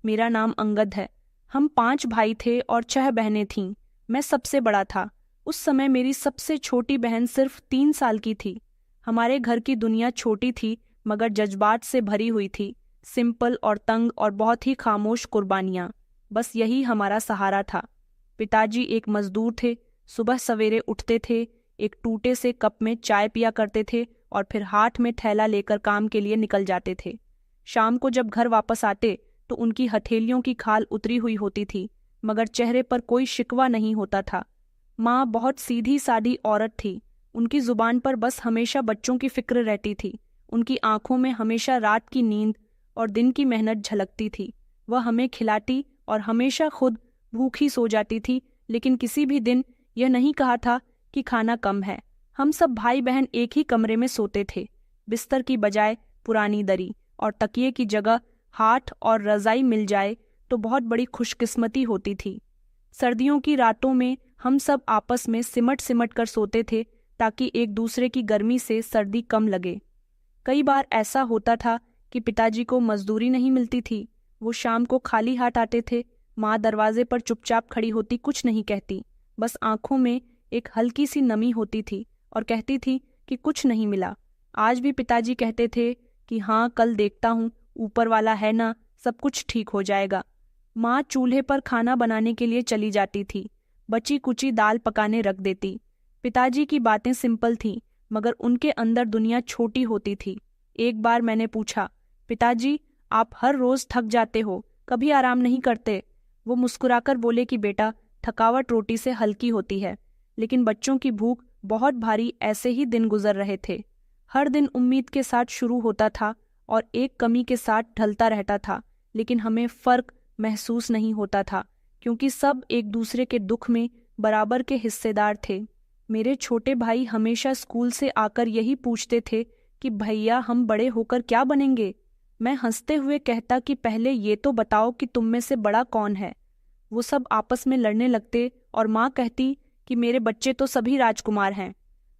मेरा नाम अंगद है। हम 5 भाई थे और 6 बहनें थीं। मैं सबसे बड़ा था। उस समय मेरी सबसे छोटी बहन सिर्फ 3 साल की थी। हमारे घर की दुनिया छोटी थी मगर जज्बात से भरी हुई थी। सिंपल और तंग और बहुत ही खामोश कुर्बानियाँ। बस यही हमारा सहारा था। पिताजी एक मजदूर थे। सुबह सवेरे उठते थे, एक टूटे से कप में चाय पिया करते थे और फिर हाथ में थैला लेकर काम के लिए निकल जाते थे। शाम को जब घर वापस आते तो उनकी हथेलियों की खाल उतरी हुई होती थी, मगर चेहरे पर कोई शिकवा नहीं होता था। माँ बहुत सीधी सादी औरत थी। उनकी जुबान पर बस हमेशा बच्चों की फिक्र रहती थी। उनकी आंखों में हमेशा रात की नींद और दिन की मेहनत झलकती थी। वह हमें खिलाती और हमेशा खुद भूखी सो जाती थी, लेकिन किसी भी दिन यह नहीं कहा था कि खाना कम है। हम सब भाई बहन एक ही कमरे में सोते थे। बिस्तर की बजाय पुरानी दरी और तकिए की जगह हाथ और रजाई मिल जाए तो बहुत बड़ी खुशकिस्मती होती थी। सर्दियों की रातों में हम सब आपस में सिमट सिमट कर सोते थे ताकि एक दूसरे की गर्मी से सर्दी कम लगे। कई बार ऐसा होता था कि पिताजी को मजदूरी नहीं मिलती थी। वो शाम को खाली हाथ आते थे। माँ दरवाजे पर चुपचाप खड़ी होती, कुछ नहीं कहती, बस आंखों में एक हल्की सी नमी होती थी और कहती थी कि कुछ नहीं मिला। आज भी पिताजी कहते थे कि हाँ, कल देखता हूँ, ऊपर वाला है ना, सब कुछ ठीक हो जाएगा। माँ चूल्हे पर खाना बनाने के लिए चली जाती थी। बची कुची दाल पकाने रख देती। पिताजी की बातें सिंपल थीं, मगर उनके अंदर दुनिया छोटी होती थी। एक बार मैंने पूछा, पिताजी, आप हर रोज थक जाते हो, कभी आराम नहीं करते? वो मुस्कुराकर बोले कि बेटा, थकावट रोटी से हल्की होती है, लेकिन बच्चों की भूख बहुत भारी। ऐसे ही दिन गुजर रहे थे। हर दिन उम्मीद के साथ शुरू होता था और एक कमी के साथ ढलता रहता था, लेकिन हमें फर्क महसूस नहीं होता था क्योंकि सब एक दूसरे के दुख में बराबर के हिस्सेदार थे। मेरे छोटे भाई हमेशा स्कूल से आकर यही पूछते थे कि भैया, हम बड़े होकर क्या बनेंगे? मैं हंसते हुए कहता कि पहले ये तो बताओ कि तुम में से बड़ा कौन है। वो सब आपस में लड़ने लगते और माँ कहती कि मेरे बच्चे तो सभी राजकुमार हैं।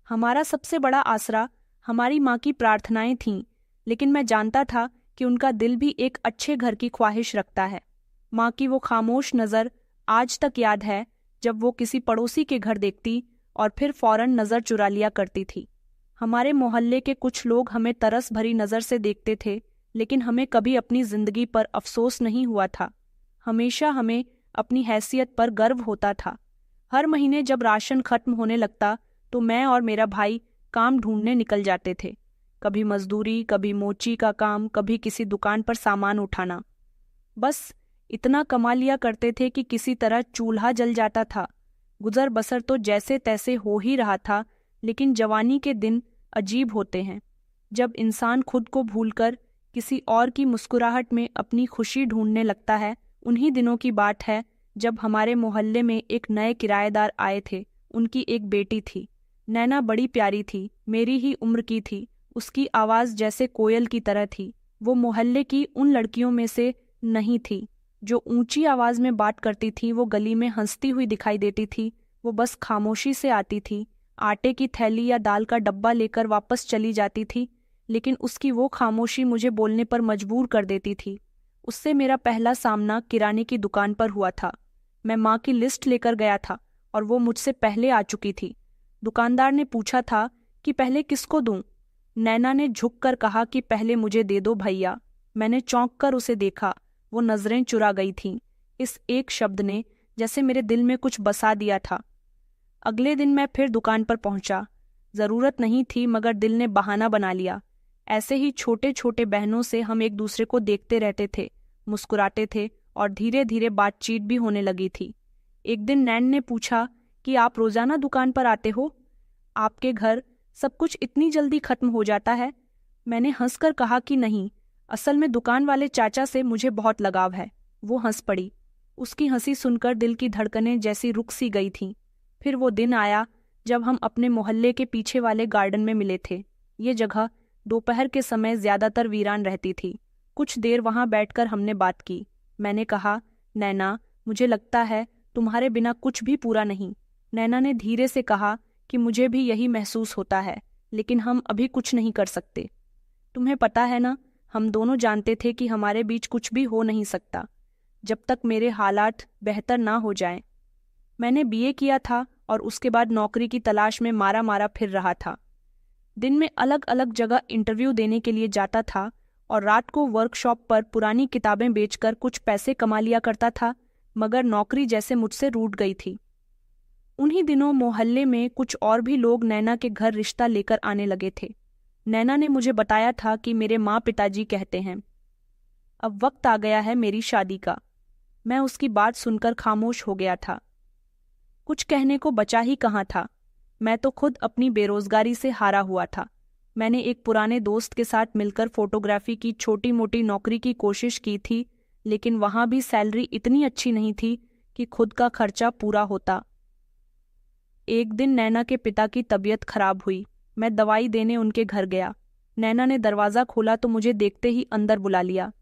हमारा सबसे बड़ा आसरा हमारी माँ की प्रार्थनाएं थीं, लेकिन मैं जानता था कि उनका दिल भी एक अच्छे घर की ख्वाहिश रखता है। माँ की वो खामोश नज़र आज तक याद है, जब वो किसी पड़ोसी के घर देखती और फिर फौरन नज़र चुरा लिया करती थी। हमारे मोहल्ले के कुछ लोग हमें तरस भरी नज़र से देखते थे, लेकिन हमें कभी अपनी जिंदगी पर अफसोस नहीं हुआ था। हमेशा हमें अपनी हैसियत पर गर्व होता था। हर महीने जब राशन खत्म होने लगता तो मैं और मेरा भाई काम ढूंढने निकल जाते थे। कभी मजदूरी, कभी मोची का काम, कभी किसी दुकान पर सामान उठाना। बस इतना कमा लिया करते थे कि किसी तरह चूल्हा जल जाता था। गुजर बसर तो जैसे तैसे हो ही रहा था, लेकिन जवानी के दिन अजीब होते हैं। जब इंसान खुद को भूलकर किसी और की मुस्कुराहट में अपनी खुशी ढूंढने लगता है। उन्हीं दिनों की बात है जब हमारे मोहल्ले में एक नए किराएदार आए थे। उनकी एक बेटी थी। नैना बड़ी प्यारी थी, मेरी ही उम्र की थी। उसकी आवाज़ जैसे कोयल की तरह थी। वो मोहल्ले की उन लड़कियों में से नहीं थी जो ऊंची आवाज़ में बात करती थी। वो गली में हंसती हुई दिखाई देती थी। वो बस खामोशी से आती थी, आटे की थैली या दाल का डब्बा लेकर वापस चली जाती थी, लेकिन उसकी वो खामोशी मुझे बोलने पर मजबूर कर देती थी। उससे मेरा पहला सामना किराने की दुकान पर हुआ था। मैं माँ की लिस्ट लेकर गया था और वो मुझसे पहले आ चुकी थी। दुकानदार ने पूछा था कि पहले किसको दूं? नैना ने झुककर कहा कि पहले मुझे दे दो भैया। मैंने चौंक कर उसे देखा। वो नजरें चुरा गई थीं। इस एक शब्द ने जैसे मेरे दिल में कुछ बसा दिया था। अगले दिन मैं फिर दुकान पर पहुंचा। जरूरत नहीं थी, मगर दिल ने बहाना बना लिया। ऐसे ही छोटे छोटे बहनों से हम एक दूसरे को देखते रहते थे, मुस्कुराते थे और धीरे धीरे बातचीत भी होने लगी थी। एक दिन नैन ने पूछा कि आप रोजाना दुकान पर आते हो? आपके घर सब कुछ इतनी जल्दी खत्म हो जाता है? मैंने हंसकर कहा कि नहीं, असल में दुकान वाले चाचा से मुझे बहुत लगाव है। वो हंस पड़ी। उसकी हंसी सुनकर दिल की धड़कनें जैसी रुक सी गई थीं। फिर वो दिन आया जब हम अपने मोहल्ले के पीछे वाले गार्डन में मिले थे। ये जगह दोपहर के समय ज्यादातर वीरान रहती थी। कुछ देर वहां बैठकर हमने बात की। मैंने कहा, नैना, मुझे लगता है तुम्हारे बिना कुछ भी पूरा नहीं। नैना ने धीरे से कहा कि मुझे भी यही महसूस होता है, लेकिन हम अभी कुछ नहीं कर सकते। तुम्हें पता है ना, हम दोनों जानते थे कि हमारे बीच कुछ भी हो नहीं सकता। जब तक मेरे हालात बेहतर ना हो जाएं। मैंने बीए किया था और उसके बाद नौकरी की तलाश में मारा मारा फिर रहा था। दिन में अलग अलग जगह इंटरव्यू देने के लिए जाता था और रात को वर्कशॉप पर पुरानी किताबें बेचकर कुछ पैसे कमा लिया करता था, मगर नौकरी जैसे मुझसे रूठ गई थी। उन्हीं दिनों मोहल्ले में कुछ और भी लोग नैना के घर रिश्ता लेकर आने लगे थे। नैना ने मुझे बताया था कि मेरे माँ पिताजी कहते हैं अब वक्त आ गया है मेरी शादी का। मैं उसकी बात सुनकर खामोश हो गया था। कुछ कहने को बचा ही कहाँ था। मैं तो खुद अपनी बेरोजगारी से हारा हुआ था। मैंने एक पुराने दोस्त के साथ मिलकर फोटोग्राफी की छोटी मोटी नौकरी की कोशिश की थी, लेकिन वहां भी सैलरी इतनी अच्छी नहीं थी कि खुद का खर्चा पूरा होता। एक दिन नैना के पिता की तबीयत खराब हुई। मैं दवाई देने उनके घर गया। नैना ने दरवाज़ा खोला तो मुझे देखते ही अंदर बुला लिया।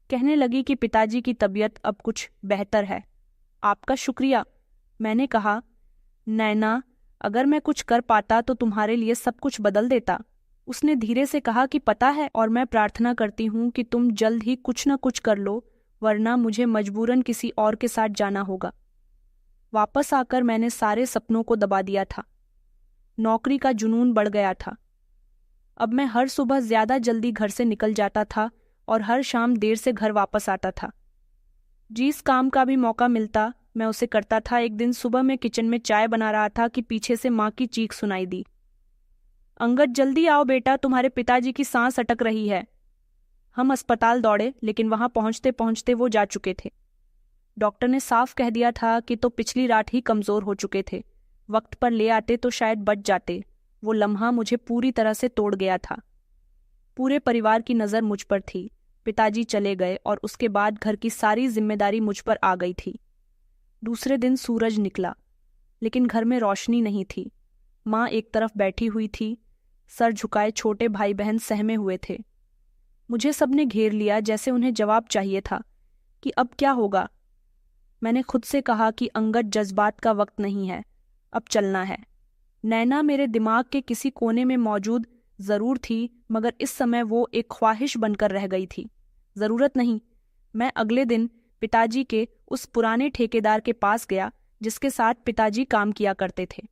कहने लगी कि पिताजी की तबीयत अब कुछ बेहतर है। आपका शुक्रिया, मैंने कहा। नैना, अगर मैं कुछ कर पाता तो तुम्हारे लिए सब कुछ बदल देता। उसने धीरे से कहा कि पता है, और मैं प्रार्थना करती हूँ कि तुम जल्द ही कुछ न कुछ कर लो, वरना मुझे मजबूरन किसी और के साथ जाना होगा। वापस आकर मैंने सारे सपनों को दबा दिया था। नौकरी का जुनून बढ़ गया था। अब मैं हर सुबह ज्यादा जल्दी घर से निकल जाता था और हर शाम देर से घर वापस आता था। जिस काम का भी मौका मिलता मैं उसे करता था। एक दिन सुबह मैं किचन में चाय बना रहा था कि पीछे से माँ की चीख सुनाई दी। अंगद, जल्दी आओ बेटा, तुम्हारे पिताजी की सांस अटक रही है। हम अस्पताल दौड़े, लेकिन वहां पहुंचते पहुंचते वो जा चुके थे। डॉक्टर ने साफ कह दिया था कि तो पिछली रात ही कमजोर हो चुके थे। वक्त पर ले आते तो शायद बच जाते। वो लम्हा मुझे पूरी तरह से तोड़ गया था। पूरे परिवार की नज़र मुझ पर थी। पिताजी चले गए और उसके बाद घर की सारी जिम्मेदारी मुझ पर आ गई थी। दूसरे दिन सूरज निकला, लेकिन घर में रोशनी नहीं थी। माँ एक तरफ बैठी हुई थी, सर झुकाए छोटे भाई बहन सहमे हुए थे। मुझे सबने घेर लिया, जैसे उन्हें जवाब चाहिए था कि अब क्या होगा। मैंने खुद से कहा कि अंगद, जज्बात का वक्त नहीं है, अब चलना है। नैना मेरे दिमाग के किसी कोने में मौजूद जरूर थी, मगर इस समय वो एक ख्वाहिश बनकर रह गई थी, जरूरत नहीं। मैं अगले दिन पिताजी के उस पुराने ठेकेदार के पास गया जिसके साथ पिताजी काम किया करते थे।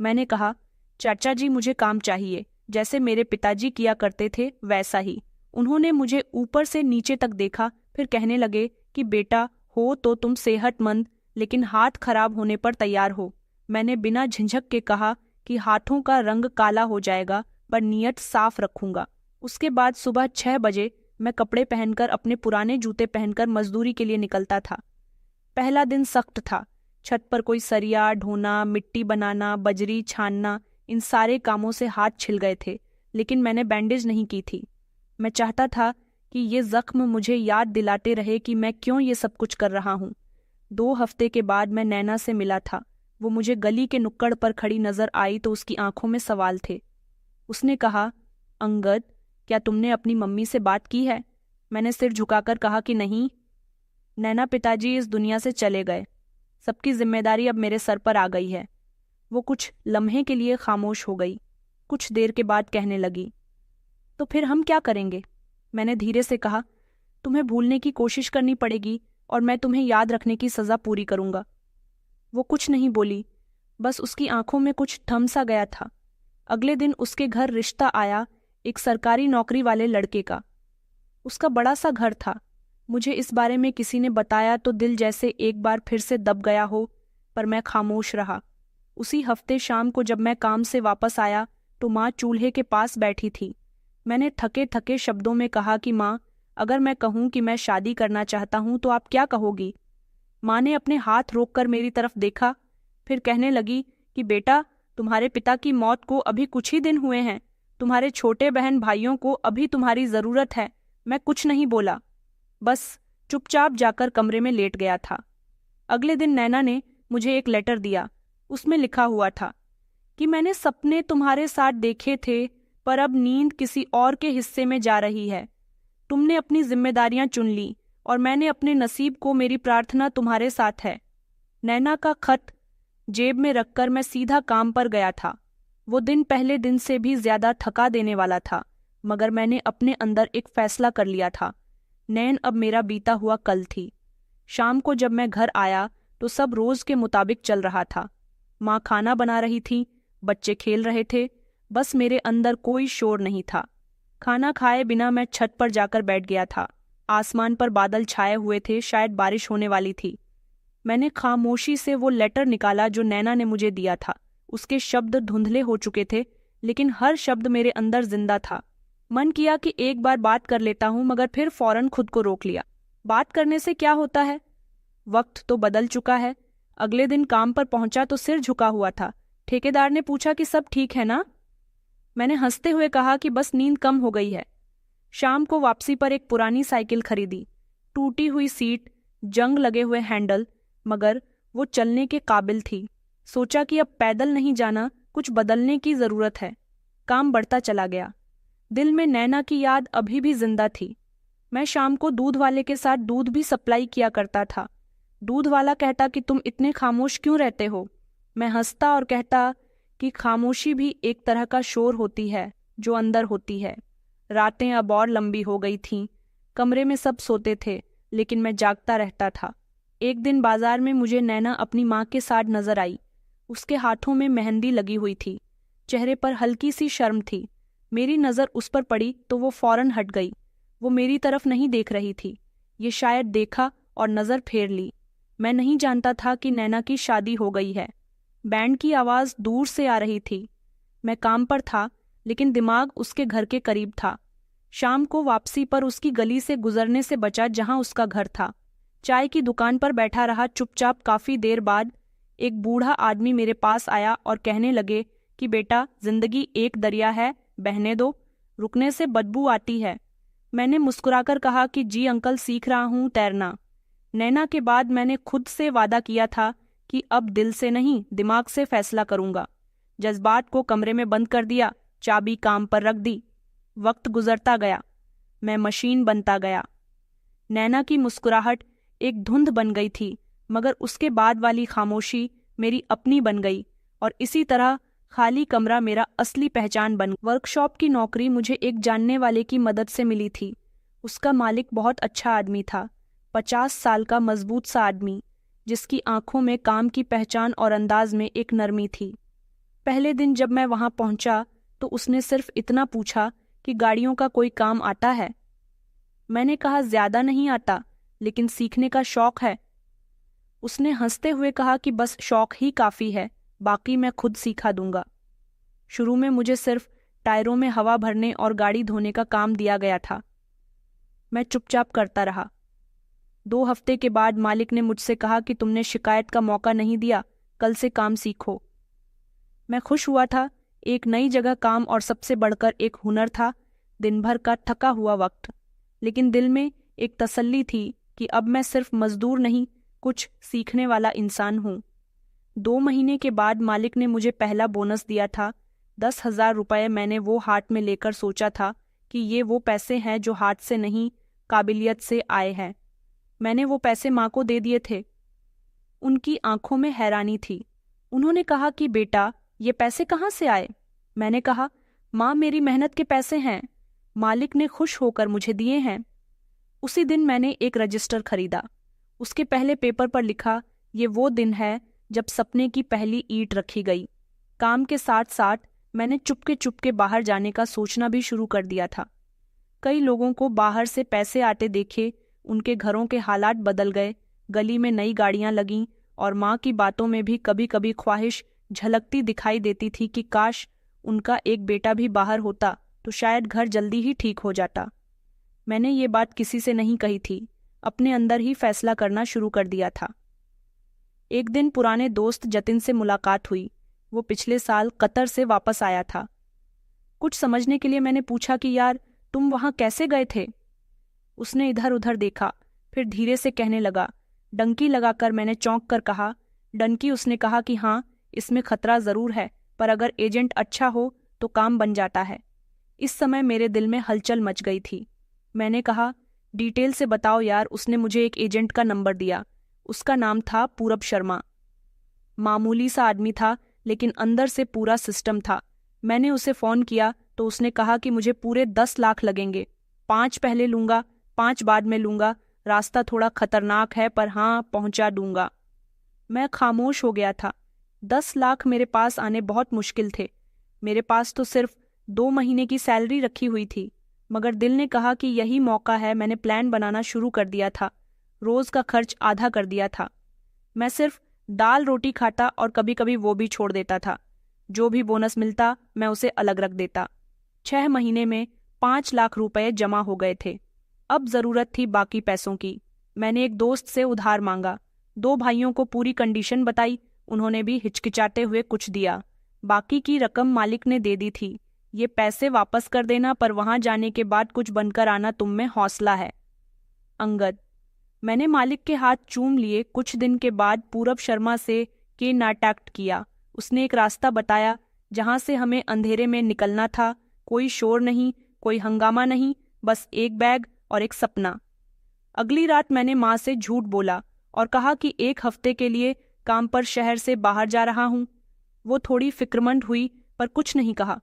मैंने कहा, चाचा जी, मुझे काम चाहिए, जैसे मेरे पिताजी किया करते थे वैसा ही। उन्होंने मुझे ऊपर से नीचे तक देखा, फिर कहने लगे कि बेटा, हो तो तुम सेहतमंद, लेकिन हाथ खराब होने पर तैयार हो। मैंने बिना झिझक के कहा कि हाथों का रंग काला हो जाएगा, पर नीयत साफ रखूंगा। उसके बाद सुबह 6 बजे मैं कपड़े पहनकर, अपने पुराने जूते पहनकर मजदूरी के लिए निकलता था। पहला दिन सख्त था। छत पर कोई सरिया ढोना, मिट्टी बनाना, बजरी छानना, इन सारे कामों से हाथ छिल गए थे, लेकिन मैंने बैंडेज नहीं की थी। मैं चाहता था कि ये जख्म मुझे याद दिलाते रहे कि मैं क्यों ये सब कुछ कर रहा हूँ। 2 हफ्ते के बाद मैं नैना से मिला था। वो मुझे गली के नुक्कड़ पर खड़ी नजर आई तो उसकी आंखों में सवाल थे। उसने कहा, अंगद, क्या तुमने अपनी मम्मी से बात की है? मैंने सिर झुकाकर कहा कि नहीं। नैना, पिताजी इस दुनिया से चले गए। सबकी जिम्मेदारी अब मेरे सर पर आ गई है। वो कुछ लम्हे के लिए खामोश हो गई। कुछ देर के बाद कहने लगी, तो फिर हम क्या करेंगे? मैंने धीरे से कहा, तुम्हें भूलने की कोशिश करनी पड़ेगी और मैं तुम्हें याद रखने की सजा पूरी करूंगा। वो कुछ नहीं बोली, बस उसकी आंखों में कुछ थम सा गया था। अगले दिन उसके घर रिश्ता आया, एक सरकारी नौकरी वाले लड़के का। उसका बड़ा सा घर था। मुझे इस बारे में किसी ने बताया तो दिल जैसे एक बार फिर से दब गया हो, पर मैं खामोश रहा। उसी हफ्ते शाम को जब मैं काम से वापस आया तो माँ चूल्हे के पास बैठी थी। मैंने थके थके शब्दों में कहा कि माँ, अगर मैं कहूँ कि मैं शादी करना चाहता हूँ तो आप क्या कहोगी? माँ ने अपने हाथ रोककर मेरी तरफ देखा, फिर कहने लगी कि बेटा, तुम्हारे पिता की मौत को अभी कुछ ही दिन हुए हैं। तुम्हारे छोटे बहन भाइयों को अभी तुम्हारी जरूरत है। मैं कुछ नहीं बोला, बस चुपचाप जाकर कमरे में लेट गया था। अगले दिन नैना ने मुझे एक लेटर दिया। उसमें लिखा हुआ था कि मैंने सपने तुम्हारे साथ देखे थे, पर अब नींद किसी और के हिस्से में जा रही है। तुमने अपनी जिम्मेदारियां चुन ली और मैंने अपने नसीब को, मेरी प्रार्थना तुम्हारे साथ है। नैना का खत जेब में रखकर मैं सीधा काम पर गया था। वो दिन पहले दिन से भी ज्यादा थका देने वाला था, मगर मैंने अपने अंदर एक फैसला कर लिया था। नैन अब मेरा बीता हुआ कल थी। शाम को जब मैं घर आया तो सब रोज के मुताबिक चल रहा था। माँ खाना बना रही थी, बच्चे खेल रहे थे, बस मेरे अंदर कोई शोर नहीं था। खाना खाए बिना मैं छत पर जाकर बैठ गया था। आसमान पर बादल छाए हुए थे, शायद बारिश होने वाली थी। मैंने खामोशी से वो लेटर निकाला जो नैना ने मुझे दिया था। उसके शब्द धुंधले हो चुके थे, लेकिन हर शब्द मेरे अंदर जिंदा था। मन किया कि एक बार बात कर लेता हूं, मगर फिर फौरन खुद को रोक लिया। बात करने से क्या होता है? वक्त तो बदल चुका है। अगले दिन काम पर पहुंचा तो सिर झुका हुआ था। ठेकेदार ने पूछा कि सब ठीक है ना? मैंने हंसते हुए कहा कि बस नींद कम हो गई है। शाम को वापसी पर एक पुरानी साइकिल खरीदी। टूटी हुई सीट, जंग लगे हुए हैंडल, मगर वो चलने के काबिल थी। सोचा कि अब पैदल नहीं जाना, कुछ बदलने की जरूरत है। काम बढ़ता चला गया। दिल में नैना की याद अभी भी जिंदा थी। मैं शाम को दूध वाले के साथ दूध भी सप्लाई किया करता था। दूध वाला कहता कि तुम इतने खामोश क्यों रहते हो? मैं हंसता और कहता कि खामोशी भी एक तरह का शोर होती है जो अंदर होती है। रातें अब और लंबी हो गई थीं। कमरे में सब सोते थे, लेकिन मैं जागता रहता था। एक दिन बाजार में मुझे नैना अपनी माँ के साथ नजर आई। उसके हाथों में मेहंदी लगी हुई थी, चेहरे पर हल्की सी शर्म थी। मेरी नज़र उस पर पड़ी तो वो फौरन हट गई। वो मेरी तरफ नहीं देख रही थी। ये शायद देखा और नज़र फेर ली। मैं नहीं जानता था कि नैना की शादी हो गई है। बैंड की आवाज़ दूर से आ रही थी। मैं काम पर था, लेकिन दिमाग उसके घर के करीब था। शाम को वापसी पर उसकी गली से गुजरने से बचा जहां उसका घर था। चाय की दुकान पर बैठा रहा चुपचाप। काफ़ी देर बाद एक बूढ़ा आदमी मेरे पास आया और कहने लगे कि बेटा, जिंदगी एक दरिया है, बहने दो, रुकने से बदबू आती है। मैंने मुस्कुराकर कहा कि जी अंकल, सीख रहा हूँ तैरना। नैना के बाद मैंने खुद से वादा किया था कि अब दिल से नहीं, दिमाग से फैसला करूंगा। जज्बात को कमरे में बंद कर दिया, चाबी काम पर रख दी। वक्त गुजरता गया, मैं मशीन बनता गया। नैना की मुस्कुराहट एक धुंध बन गई थी, मगर उसके बाद वाली खामोशी मेरी अपनी बन गई, और इसी तरह खाली कमरा मेरा असली पहचान बन। वर्कशॉप की नौकरी मुझे एक जानने वाले की मदद से मिली थी। उसका मालिक बहुत अच्छा आदमी था, 50 साल का मजबूत सा आदमी, जिसकी आंखों में काम की पहचान और अंदाज में एक नरमी थी। पहले दिन जब मैं वहां पहुंचा तो उसने सिर्फ इतना पूछा कि गाड़ियों का कोई काम आता है। मैंने कहा ज्यादा नहीं आता, लेकिन सीखने का शौक है। उसने हंसते हुए कहा कि बस शौक ही काफी है, बाकी मैं खुद सिखा दूंगा। शुरू में मुझे सिर्फ टायरों में हवा भरने और गाड़ी धोने का काम दिया गया था। मैं चुपचाप करता रहा। 2 हफ्ते के बाद मालिक ने मुझसे कहा कि तुमने शिकायत का मौका नहीं दिया, कल से काम सीखो। मैं खुश हुआ था। एक नई जगह काम, और सबसे बढ़कर एक हुनर था। दिन भर का थका हुआ वक्त, लेकिन दिल में एक तसल्ली थी कि अब मैं सिर्फ मजदूर नहीं, कुछ सीखने वाला इंसान हूँ। 2 महीने के बाद मालिक ने मुझे पहला बोनस दिया था, 10,000 रुपये। मैंने वो हाथ में लेकर सोचा था कि ये वो पैसे हैं जो हाथ से नहीं, काबिलियत से आए हैं। मैंने वो पैसे माँ को दे दिए थे। उनकी आंखों में हैरानी थी। उन्होंने कहा कि बेटा, ये पैसे कहाँ से आए? मैंने कहा, माँ, मेरी मेहनत के पैसे हैं, मालिक ने खुश होकर मुझे दिए हैं। उसी दिन मैंने एक रजिस्टर खरीदा। उसके पहले पेपर पर लिखा, ये वो दिन है जब सपने की पहली ईंट रखी गई। काम के साथ साथ मैंने चुपके बाहर जाने का सोचना भी शुरू कर दिया था। कई लोगों को बाहर से पैसे आते देखे, उनके घरों के हालात बदल गए, गली में नई गाड़ियां लगीं, और माँ की बातों में भी कभी कभी ख्वाहिश झलकती दिखाई देती थी कि काश उनका एक बेटा भी बाहर होता तो शायद घर जल्दी ही ठीक हो जाता। मैंने ये बात किसी से नहीं कही थी, अपने अंदर ही फैसला करना शुरू कर दिया था। एक दिन पुराने दोस्त जतिन से मुलाकात हुई। वो पिछले साल कतर से वापस आया था। कुछ समझने के लिए मैंने पूछा कि यार, तुम वहां कैसे गए थे? उसने इधर उधर देखा, फिर धीरे से कहने लगा। डंकी लगाकर मैंने चौंक कर कहा, डंकी? उसने कहा कि हाँ, इसमें खतरा जरूर है, पर अगर एजेंट अच्छा हो तो काम बन जाता है। इस समय मेरे दिल में हलचल मच गई थी। मैंने कहा, डिटेल से बताओ यार। उसने मुझे एक एजेंट का नंबर दिया। उसका नाम था पूरब शर्मा। मामूली सा आदमी था, लेकिन अंदर से पूरा सिस्टम था। मैंने उसे फ़ोन किया तो उसने कहा कि मुझे पूरे 10 लाख लगेंगे, 5 पहले लूँगा, 5 बाद में लूँगा। रास्ता थोड़ा खतरनाक है पर हाँ, पहुंचा दूंगा। मैं खामोश हो गया था। 10 लाख मेरे पास आने बहुत मुश्किल थे। मेरे पास तो सिर्फ 2 महीने की सैलरी रखी हुई थी, मगर दिल ने कहा कि यही मौका है। मैंने प्लान बनाना शुरू कर दिया था। रोज का खर्च आधा कर दिया था। मैं सिर्फ दाल रोटी खाता और कभी कभी वो भी छोड़ देता था। जो भी बोनस मिलता मैं उसे अलग रख देता। 6 महीने में 5 लाख रुपए जमा हो गए थे। अब जरूरत थी बाकी पैसों की। मैंने एक दोस्त से उधार मांगा। 2 भाइयों को पूरी कंडीशन बताई। उन्होंने भी हिचकिचाते हुए कुछ दिया। बाकी की रकम मालिक ने दे दी थी। ये पैसे वापस कर देना, पर वहां जाने के बाद कुछ बनकर आना, तुम में हौसला है। अंगद। मैंने मालिक के हाथ चूम लिए। कुछ दिन के बाद पूरब शर्मा से के नाटक किया। उसने एक रास्ता बताया जहां से हमें अंधेरे में निकलना था। कोई शोर नहीं, कोई हंगामा नहीं, बस एक बैग और एक सपना। अगली रात मैंने माँ से झूठ बोला और कहा कि 1 हफ्ते के लिए काम पर शहर से बाहर जा रहा हूँ। वो थोड़ी फिक्रमंद हुई पर कुछ नहीं कहा।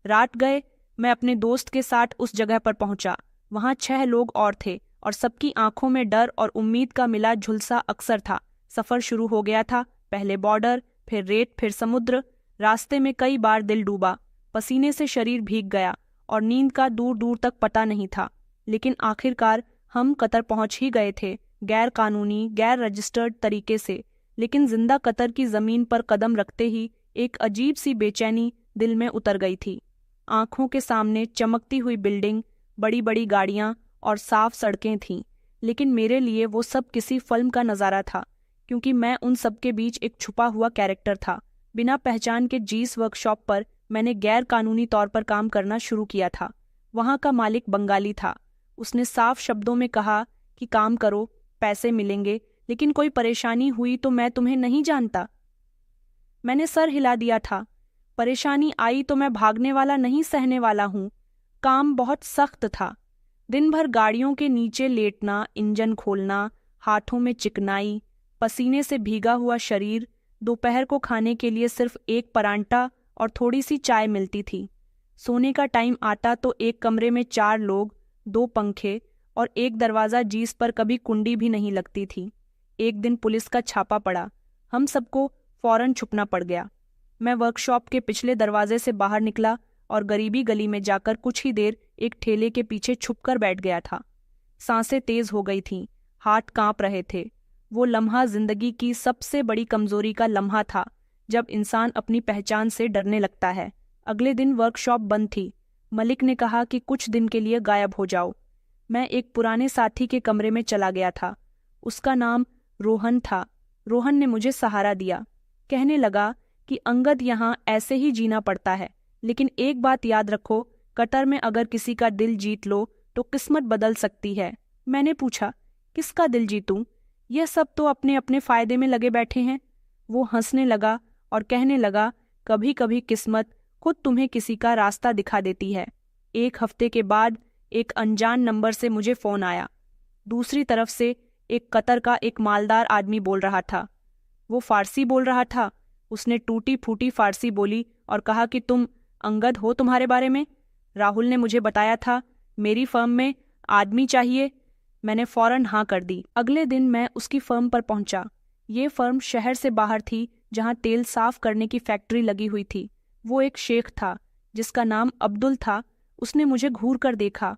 रात गए, मैं अपने दोस्त के साथ उस जगह पर पहुंचा। वहां 6 लोग और थे और सबकी आंखों में डर और उम्मीद का मिला झुलसा अक्सर था। सफर शुरू हो गया था। पहले बॉर्डर, फिर रेत, फिर समुद्र। रास्ते में कई बार दिल डूबा। पसीने से शरीर भीग गया और नींद का दूर दूर तक पता नहीं था। लेकिन आखिरकार हम कतर पहुंच ही गए थे, गैर कानूनी, गैर रजिस्टर्ड तरीके से। लेकिन जिंदा कतर की जमीन पर कदम रखते ही एक अजीब सी बेचैनी दिल में उतर गई थी। आंखों के सामने चमकती हुई बिल्डिंग, बड़ी बड़ी गाड़ियां और साफ सड़कें थीं। लेकिन मेरे लिए वो सब किसी फिल्म का नज़ारा था, क्योंकि मैं उन सब के बीच एक छुपा हुआ कैरेक्टर था। बिना पहचान के जीस वर्कशॉप पर मैंने गैर कानूनी तौर पर काम करना शुरू किया था। वहां का मालिक बंगाली था। उसने साफ शब्दों में कहा कि काम करो, पैसे मिलेंगे, लेकिन कोई परेशानी हुई तो मैं तुम्हें नहीं जानता। मैंने सर हिला दिया था। परेशानी आई तो मैं भागने वाला नहीं, सहने वाला हूँ। काम बहुत सख्त था। दिन भर गाड़ियों के नीचे लेटना, इंजन खोलना, हाथों में चिकनाई, पसीने से भीगा हुआ शरीर। दोपहर को खाने के लिए सिर्फ एक परांठा और थोड़ी सी चाय मिलती थी। सोने का टाइम आता तो एक कमरे में 4 लोग, 2 पंखे और एक दरवाज़ा जिस पर कभी कुंडी भी नहीं लगती थी। एक दिन पुलिस का छापा पड़ा। हम सबको फौरन छुपना पड़ गया। मैं वर्कशॉप के पिछले दरवाजे से बाहर निकला और गरीबी गली में जाकर कुछ ही देर एक ठेले के पीछे छुपकर बैठ गया था। सांसें तेज हो गई थीं, हाथ कांप रहे थे। वो लम्हा जिंदगी की सबसे बड़ी कमजोरी का लम्हा था, जब इंसान अपनी पहचान से डरने लगता है। अगले दिन वर्कशॉप बंद थी। मलिक ने कहा कि कुछ दिन के लिए गायब हो जाओ। मैं एक पुराने साथी के कमरे में चला गया था। उसका नाम रोहन था। रोहन ने मुझे सहारा दिया। कहने लगा कि अंगद, यहाँ ऐसे ही जीना पड़ता है, लेकिन एक बात याद रखो, कतर में अगर किसी का दिल जीत लो तो किस्मत बदल सकती है। मैंने पूछा, किसका दिल जीतूं? यह सब तो अपने अपने फायदे में लगे बैठे हैं। वो हंसने लगा और कहने लगा, कभी कभी किस्मत खुद तुम्हें किसी का रास्ता दिखा देती है। 1 हफ्ते के बाद एक अनजान नंबर से मुझे फोन आया। दूसरी तरफ से एक कतर का एक मालदार आदमी बोल रहा था। वो फारसी बोल रहा था। उसने टूटी फूटी फारसी बोली और कहा कि तुम अंगद हो, तुम्हारे बारे में राहुल ने मुझे बताया था, मेरी फर्म में आदमी चाहिए। मैंने फौरन हाँ कर दी। अगले दिन मैं उसकी फर्म पर पहुंचा। ये फर्म शहर से बाहर थी, जहां तेल साफ करने की फैक्ट्री लगी हुई थी। वो एक शेख था जिसका नाम अब्दुल था। उसने मुझे घूर कर देखा।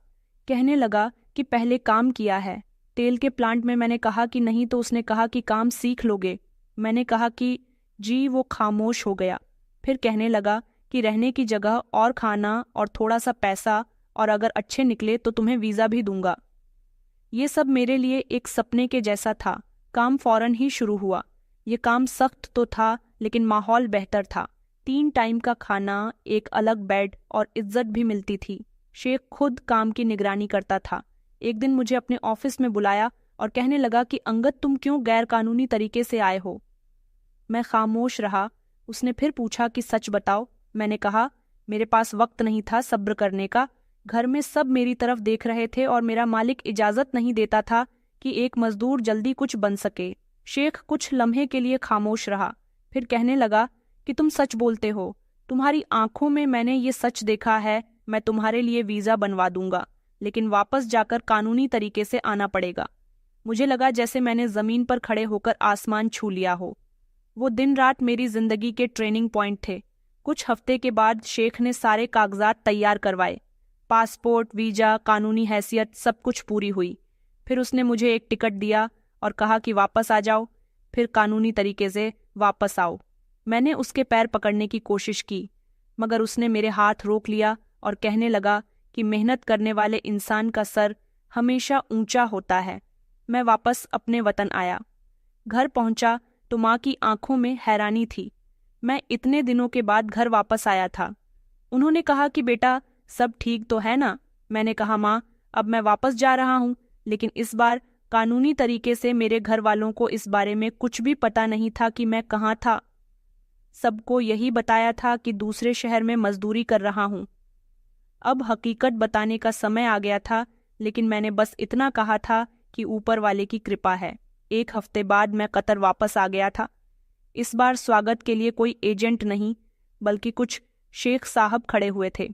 कहने लगा कि पहले काम किया है तेल के प्लांट में। मैंने कहा कि नहीं, तो उसने कहा कि काम सीख लोगे। मैंने कहा कि जी। वो खामोश हो गया। फिर कहने लगा कि रहने की जगह और खाना और थोड़ा सा पैसा, और अगर अच्छे निकले तो तुम्हें वीज़ा भी दूंगा। ये सब मेरे लिए एक सपने के जैसा था। काम फौरन ही शुरू हुआ। ये काम सख्त तो था, लेकिन माहौल बेहतर था। 3 टाइम का खाना, एक अलग बेड और इज्जत भी मिलती थी। शेख खुद काम की निगरानी करता था। एक दिन मुझे अपने ऑफिस में बुलाया और कहने लगा कि अंगद, तुम क्यों गैर कानूनी तरीके से आए हो? मैं खामोश रहा। उसने फिर पूछा कि सच बताओ। मैंने कहा, मेरे पास वक्त नहीं था सब्र करने का। घर में सब मेरी तरफ देख रहे थे और मेरा मालिक इजाजत नहीं देता था कि एक मजदूर जल्दी कुछ बन सके। शेख कुछ लम्हे के लिए खामोश रहा, फिर कहने लगा कि तुम सच बोलते हो। तुम्हारी आंखों में मैंने ये सच देखा है। मैं तुम्हारे लिए वीज़ा बनवा दूंगा, लेकिन वापस जाकर कानूनी तरीके से आना पड़ेगा। मुझे लगा जैसे मैंने जमीन पर खड़े होकर आसमान छू लिया हो। वो दिन रात मेरी जिंदगी के ट्रेनिंग पॉइंट थे। कुछ हफ्ते के बाद शेख ने सारे कागजात तैयार करवाए। पासपोर्ट, वीजा, कानूनी हैसियत सब कुछ पूरी हुई। फिर उसने मुझे एक टिकट दिया और कहा कि वापस आ जाओ, फिर कानूनी तरीके से वापस आओ। मैंने उसके पैर पकड़ने की कोशिश की, मगर उसने मेरे हाथ रोक लिया और कहने लगा कि मेहनत करने वाले इंसान का सर हमेशा ऊंचा होता है। मैं वापस अपने वतन आया। घर पहुंचा तो माँ की आंखों में हैरानी थी। मैं इतने दिनों के बाद घर वापस आया था। उन्होंने कहा कि बेटा सब ठीक तो है ना। मैंने कहा माँ, अब मैं वापस जा रहा हूँ, लेकिन इस बार कानूनी तरीके से। मेरे घर वालों को इस बारे में कुछ भी पता नहीं था कि मैं कहाँ था। सबको यही बताया था कि दूसरे शहर में मजदूरी कर रहा हूँ। अब हकीकत बताने का समय आ गया था, लेकिन मैंने बस इतना कहा था कि ऊपर वाले की कृपा है। 1 हफ्ते बाद मैं कतर वापस आ गया था। इस बार स्वागत के लिए कोई एजेंट नहीं, बल्कि कुछ शेख साहब खड़े हुए थे।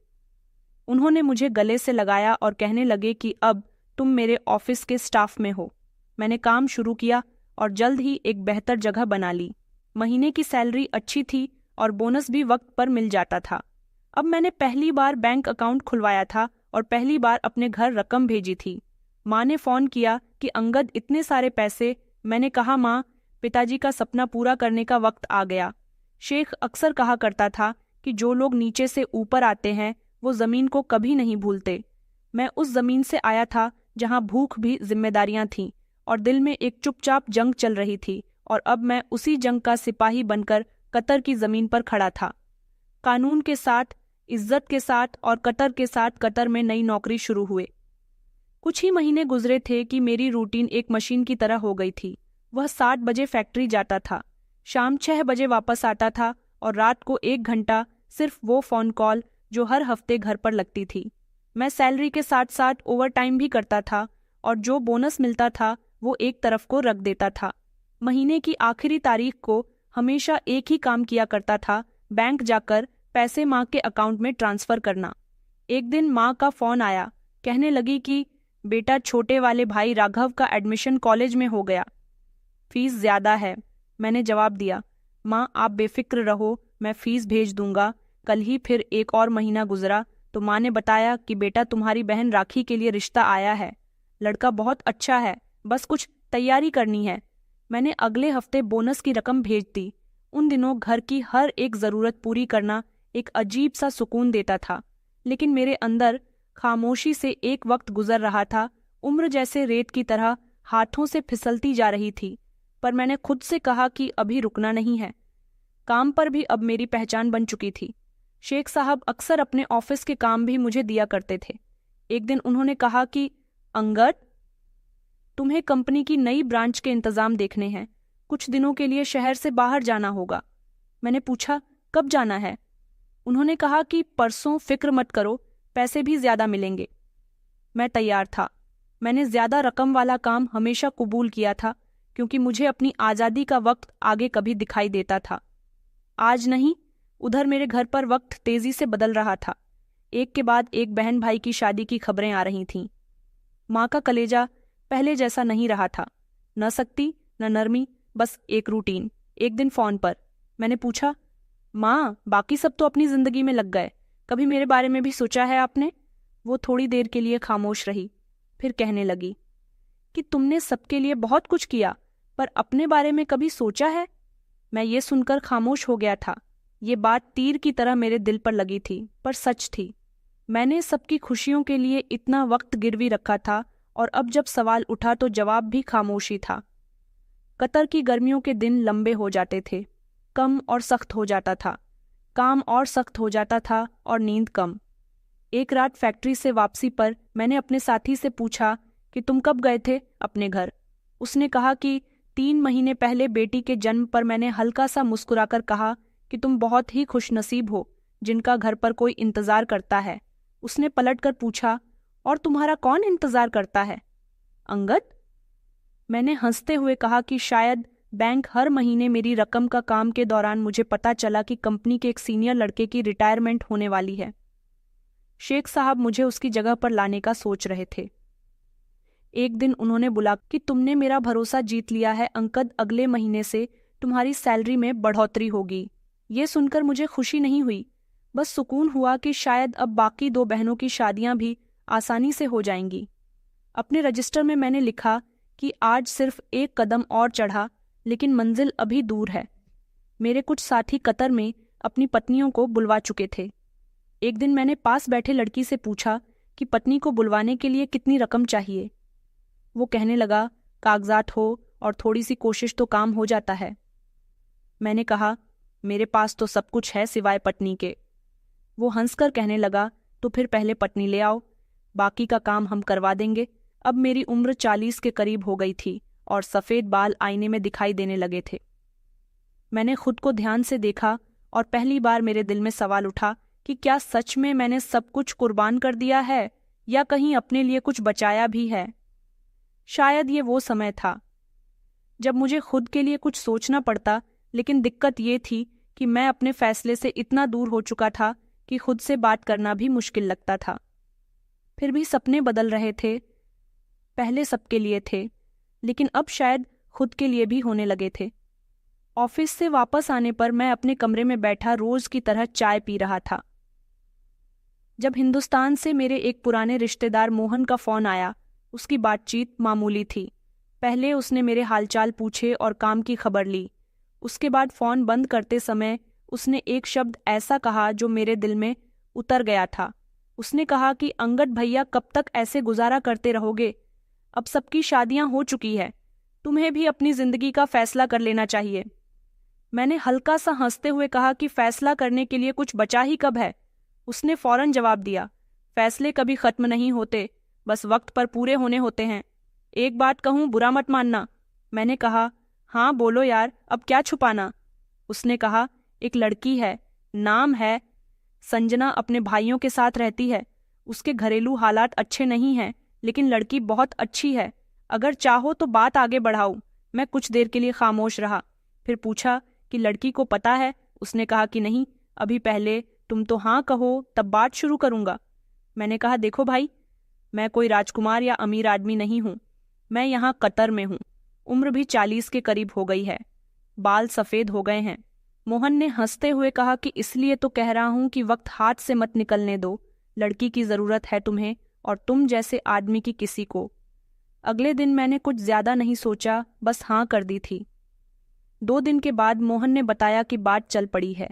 उन्होंने मुझे गले से लगाया और कहने लगे कि अब तुम मेरे ऑफिस के स्टाफ में हो। मैंने काम शुरू किया और जल्द ही एक बेहतर जगह बना ली। महीने की सैलरी अच्छी थी और बोनस भी वक्त पर मिल जाता था। अब मैंने पहली बार बैंक अकाउंट खुलवाया था और पहली बार अपने घर रकम भेजी थी। माँ ने फ़ोन किया कि अंगद इतने सारे पैसे। मैंने कहा माँ, पिताजी का सपना पूरा करने का वक्त आ गया। शेख अक्सर कहा करता था कि जो लोग नीचे से ऊपर आते हैं वो ज़मीन को कभी नहीं भूलते। मैं उस ज़मीन से आया था जहाँ भूख भी जिम्मेदारियां थीं और दिल में एक चुपचाप जंग चल रही थी, और अब मैं उसी जंग का सिपाही बनकर कतर की ज़मीन पर खड़ा था। कानून के साथ, इज्जत के साथ और कतर के साथ कतर में नई नौकरी शुरू हुए। कुछ ही महीने गुजरे थे कि मेरी रूटीन एक मशीन की तरह हो गई थी। वह 7 बजे फैक्ट्री जाता था, शाम 6 बजे वापस आता था और रात को 1 घंटा सिर्फ वो फ़ोन कॉल जो हर हफ्ते घर पर लगती थी। मैं सैलरी के साथ साथ ओवर टाइम भी करता था और जो बोनस मिलता था वो एक तरफ को रख देता था। महीने की आखिरी तारीख को हमेशा एक ही काम किया करता था, बैंक जाकर पैसे माँ के अकाउंट में ट्रांसफ़र करना। एक दिन माँ का फ़ोन आया, कहने लगी कि बेटा, छोटे वाले भाई राघव का एडमिशन कॉलेज में हो गया, फीस ज़्यादा है। मैंने जवाब दिया, माँ आप बेफिक्र रहो, मैं फ़ीस भेज दूंगा। कल ही फिर एक और महीना गुजरा तो माँ ने बताया कि बेटा, तुम्हारी बहन राखी के लिए रिश्ता आया है। लड़का बहुत अच्छा है, बस कुछ तैयारी करनी है। मैंने अगले हफ्ते बोनस की रकम भेज दी। उन दिनों घर की हर एक ज़रूरत पूरी करना एक अजीब सा सुकून देता था, लेकिन मेरे अंदर खामोशी से एक वक्त गुजर रहा था। उम्र जैसे रेत की तरह हाथों से फिसलती जा रही थी, पर मैंने खुद से कहा कि अभी रुकना नहीं है। काम पर भी अब मेरी पहचान बन चुकी थी। शेख साहब अक्सर अपने ऑफिस के काम भी मुझे दिया करते थे। एक दिन उन्होंने कहा कि अंगद, तुम्हें कंपनी की नई ब्रांच के इंतजाम देखने हैं, कुछ दिनों के लिए शहर से बाहर जाना होगा। मैंने पूछा, कब जाना है? उन्होंने कहा कि परसों, फिक्र मत करो, पैसे भी ज्यादा मिलेंगे। मैं तैयार था। मैंने ज्यादा रकम वाला काम हमेशा कबूल किया था, क्योंकि मुझे अपनी आज़ादी का वक्त आगे कभी दिखाई देता था। आज नहीं। उधर मेरे घर पर वक्त तेजी से बदल रहा था। एक के बाद एक बहन भाई की शादी की खबरें आ रही थीं। माँ का कलेजा पहले जैसा नहीं रहा था, न सख्ती न नरमी, बस एक रूटीन। एक दिन फ़ोन पर मैंने पूछा, माँ बाकी सब तो अपनी ज़िंदगी में लग गए, कभी मेरे बारे में भी सोचा है आपने? वो थोड़ी देर के लिए खामोश रही, फिर कहने लगी कि तुमने सबके लिए बहुत कुछ किया, पर अपने बारे में कभी सोचा है? मैं ये सुनकर खामोश हो गया था। ये बात तीर की तरह मेरे दिल पर लगी थी, पर सच थी। मैंने सबकी खुशियों के लिए इतना वक्त गिरवी रखा था, और अब जब सवाल उठा तो जवाब भी खामोशी था। कतर की गर्मियों के दिन लंबे हो जाते थे, कम और सख्त हो जाता था, काम और सख्त हो जाता था और नींद कम। एक रात फैक्ट्री से वापसी पर मैंने अपने साथी से पूछा कि तुम कब गए थे अपने घर? उसने कहा कि 3 महीने पहले बेटी के जन्म पर। मैंने हल्का सा मुस्कुराकर कहा कि तुम बहुत ही खुशनसीब हो जिनका घर पर कोई इंतजार करता है। उसने पलटकर पूछा, और तुम्हारा कौन इंतजार करता है? अंगद। मैंने हंसते हुए कहा कि शायद बैंक हर महीने मेरी रकम का काम के दौरान मुझे पता चला कि कंपनी के एक सीनियर लड़के की रिटायरमेंट होने वाली है। शेख साहब मुझे उसकी जगह पर लाने का सोच रहे थे। एक दिन उन्होंने बुला कि तुमने मेरा भरोसा जीत लिया है अंकद, अगले महीने से तुम्हारी सैलरी में बढ़ोतरी होगी। ये सुनकर मुझे खुशी नहीं हुई, बस सुकून हुआ कि शायद अब बाकी 2 बहनों की शादियां भी आसानी से हो जाएंगी। अपने रजिस्टर में मैंने लिखा कि आज सिर्फ 1 कदम और चढ़ा, लेकिन मंजिल अभी दूर है। मेरे कुछ साथी कतर में अपनी पत्नियों को बुलवा चुके थे। एक दिन मैंने पास बैठे लड़की से पूछा कि पत्नी को बुलवाने के लिए कितनी रकम चाहिए। वो कहने लगा, कागजात हो और थोड़ी सी कोशिश तो काम हो जाता है। मैंने कहा, मेरे पास तो सब कुछ है सिवाय पत्नी के। वो हंसकर कहने लगा, तो फिर पहले पत्नी ले आओ, बाकी का काम हम करवा देंगे। अब मेरी उम्र 40 के करीब हो गई थी और सफ़ेद बाल आईने में दिखाई देने लगे थे। मैंने खुद को ध्यान से देखा और पहली बार मेरे दिल में सवाल उठा कि क्या सच में मैंने सब कुछ कुर्बान कर दिया है या कहीं अपने लिए कुछ बचाया भी है। शायद ये वो समय था जब मुझे खुद के लिए कुछ सोचना पड़ता, लेकिन दिक्कत ये थी कि मैं अपने फैसले से इतना दूर हो चुका था कि खुद से बात करना भी मुश्किल लगता था। फिर भी सपने बदल रहे थे। पहले सबके लिए थे, लेकिन अब शायद खुद के लिए भी होने लगे थे। ऑफिस से वापस आने पर मैं अपने कमरे में बैठा रोज की तरह चाय पी रहा था जब हिंदुस्तान से मेरे एक पुराने रिश्तेदार मोहन का फोन आया। उसकी बातचीत मामूली थी। पहले उसने मेरे हालचाल पूछे और काम की खबर ली। उसके बाद फोन बंद करते समय उसने एक शब्द ऐसा कहा जो मेरे दिल में उतर गया था। उसने कहा कि अंगद भैया, कब तक ऐसे गुजारा करते रहोगे? अब सबकी शादियां हो चुकी है, तुम्हें भी अपनी जिंदगी का फैसला कर लेना चाहिए। मैंने हल्का सा हंसते हुए कहा कि फैसला करने के लिए कुछ बचा ही कब है। उसने फौरन जवाब दिया, फैसले कभी खत्म नहीं होते, बस वक्त पर पूरे होने होते हैं। एक बात कहूँ, बुरा मत मानना। मैंने कहा, हाँ बोलो यार, अब क्या छुपाना। उसने कहा, एक लड़की है, नाम है संजना, अपने भाइयों के साथ रहती है। उसके घरेलू हालात अच्छे नहीं हैं, लेकिन लड़की बहुत अच्छी है। अगर चाहो तो बात आगे बढ़ाओ। मैं कुछ देर के लिए खामोश रहा, फिर पूछा कि लड़की को पता है? उसने कहा कि नहीं, अभी पहले तुम तो हाँ कहो तब बात शुरू करूंगा। मैंने कहा, देखो भाई, मैं कोई राजकुमार या अमीर आदमी नहीं हूं। मैं यहाँ कतर में हूं। उम्र भी 40 के करीब हो गई है, बाल सफ़ेद हो गए हैं। मोहन ने हंसते हुए कहा कि इसलिए तो कह रहा हूं कि वक्त हाथ से मत निकलने दो। लड़की की ज़रूरत है तुम्हें और तुम जैसे आदमी की किसी को। अगले दिन मैंने कुछ ज़्यादा नहीं सोचा, बस हाँ कर दी थी। 2 दिन के बाद मोहन ने बताया कि बात चल पड़ी है।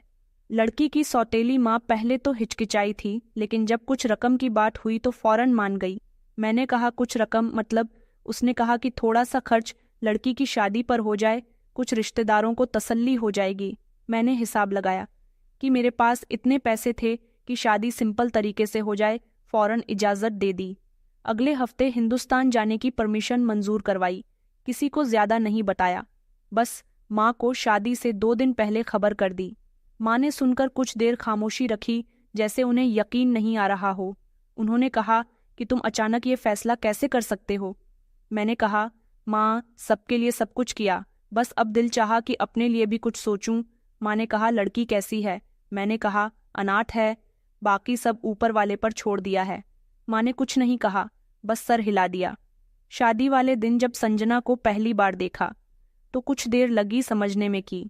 लड़की की सौतेली माँ पहले तो हिचकिचाई थी, लेकिन जब कुछ रकम की बात हुई तो फौरन मान गई। मैंने कहा, कुछ रकम मतलब? उसने कहा कि थोड़ा सा खर्च लड़की की शादी पर हो जाए, कुछ रिश्तेदारों को तसल्ली हो जाएगी। मैंने हिसाब लगाया कि मेरे पास इतने पैसे थे कि शादी सिंपल तरीके से हो जाए। फौरन इजाज़त दे दी। अगले हफ्ते हिंदुस्तान जाने की परमिशन मंजूर करवाई। किसी को ज़्यादा नहीं बताया, बस माँ को शादी से 2 दिन पहले खबर कर दी। माँ ने सुनकर कुछ देर खामोशी रखी, जैसे उन्हें यकीन नहीं आ रहा हो। उन्होंने कहा कि तुम अचानक ये फैसला कैसे कर सकते हो? मैंने कहा, माँ, सबके लिए सब कुछ किया, बस अब दिल चाहा कि अपने लिए भी कुछ सोचूं। माँ ने कहा, लड़की कैसी है? मैंने कहा, अनाथ है, बाकी सब ऊपर वाले पर छोड़ दिया है। माँ ने कुछ नहीं कहा, बस सर हिला दिया। शादी वाले दिन जब संजना को पहली बार देखा तो कुछ देर लगी समझने में कि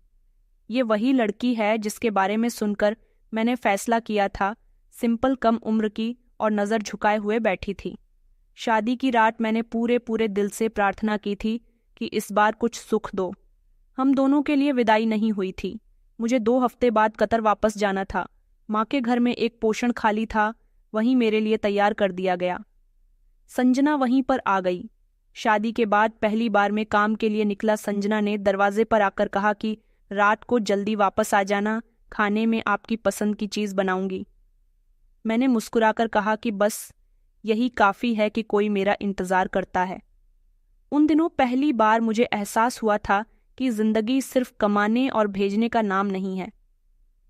ये वही लड़की है जिसके बारे में सुनकर मैंने फैसला किया था। सिंपल, कम उम्र की और नज़र झुकाए हुए बैठी थी। शादी की रात मैंने पूरे दिल से प्रार्थना की थी कि इस बार कुछ सुख दो। हम दोनों के लिए विदाई नहीं हुई थी। मुझे 2 हफ्ते बाद कतर वापस जाना था। माँ के घर में एक पोषण खाली था, वहीं मेरे लिए तैयार कर दिया गया। संजना वहीं पर आ गई। शादी के बाद पहली बार में काम के लिए निकला संजना ने दरवाजे पर आकर कहा कि रात को जल्दी वापस आ जाना, खाने में आपकी पसंद की चीज़ बनाऊंगी। मैंने मुस्कुराकर कहा कि बस यही काफ़ी है कि कोई मेरा इंतज़ार करता है। उन दिनों पहली बार मुझे एहसास हुआ था कि जिंदगी सिर्फ कमाने और भेजने का नाम नहीं है।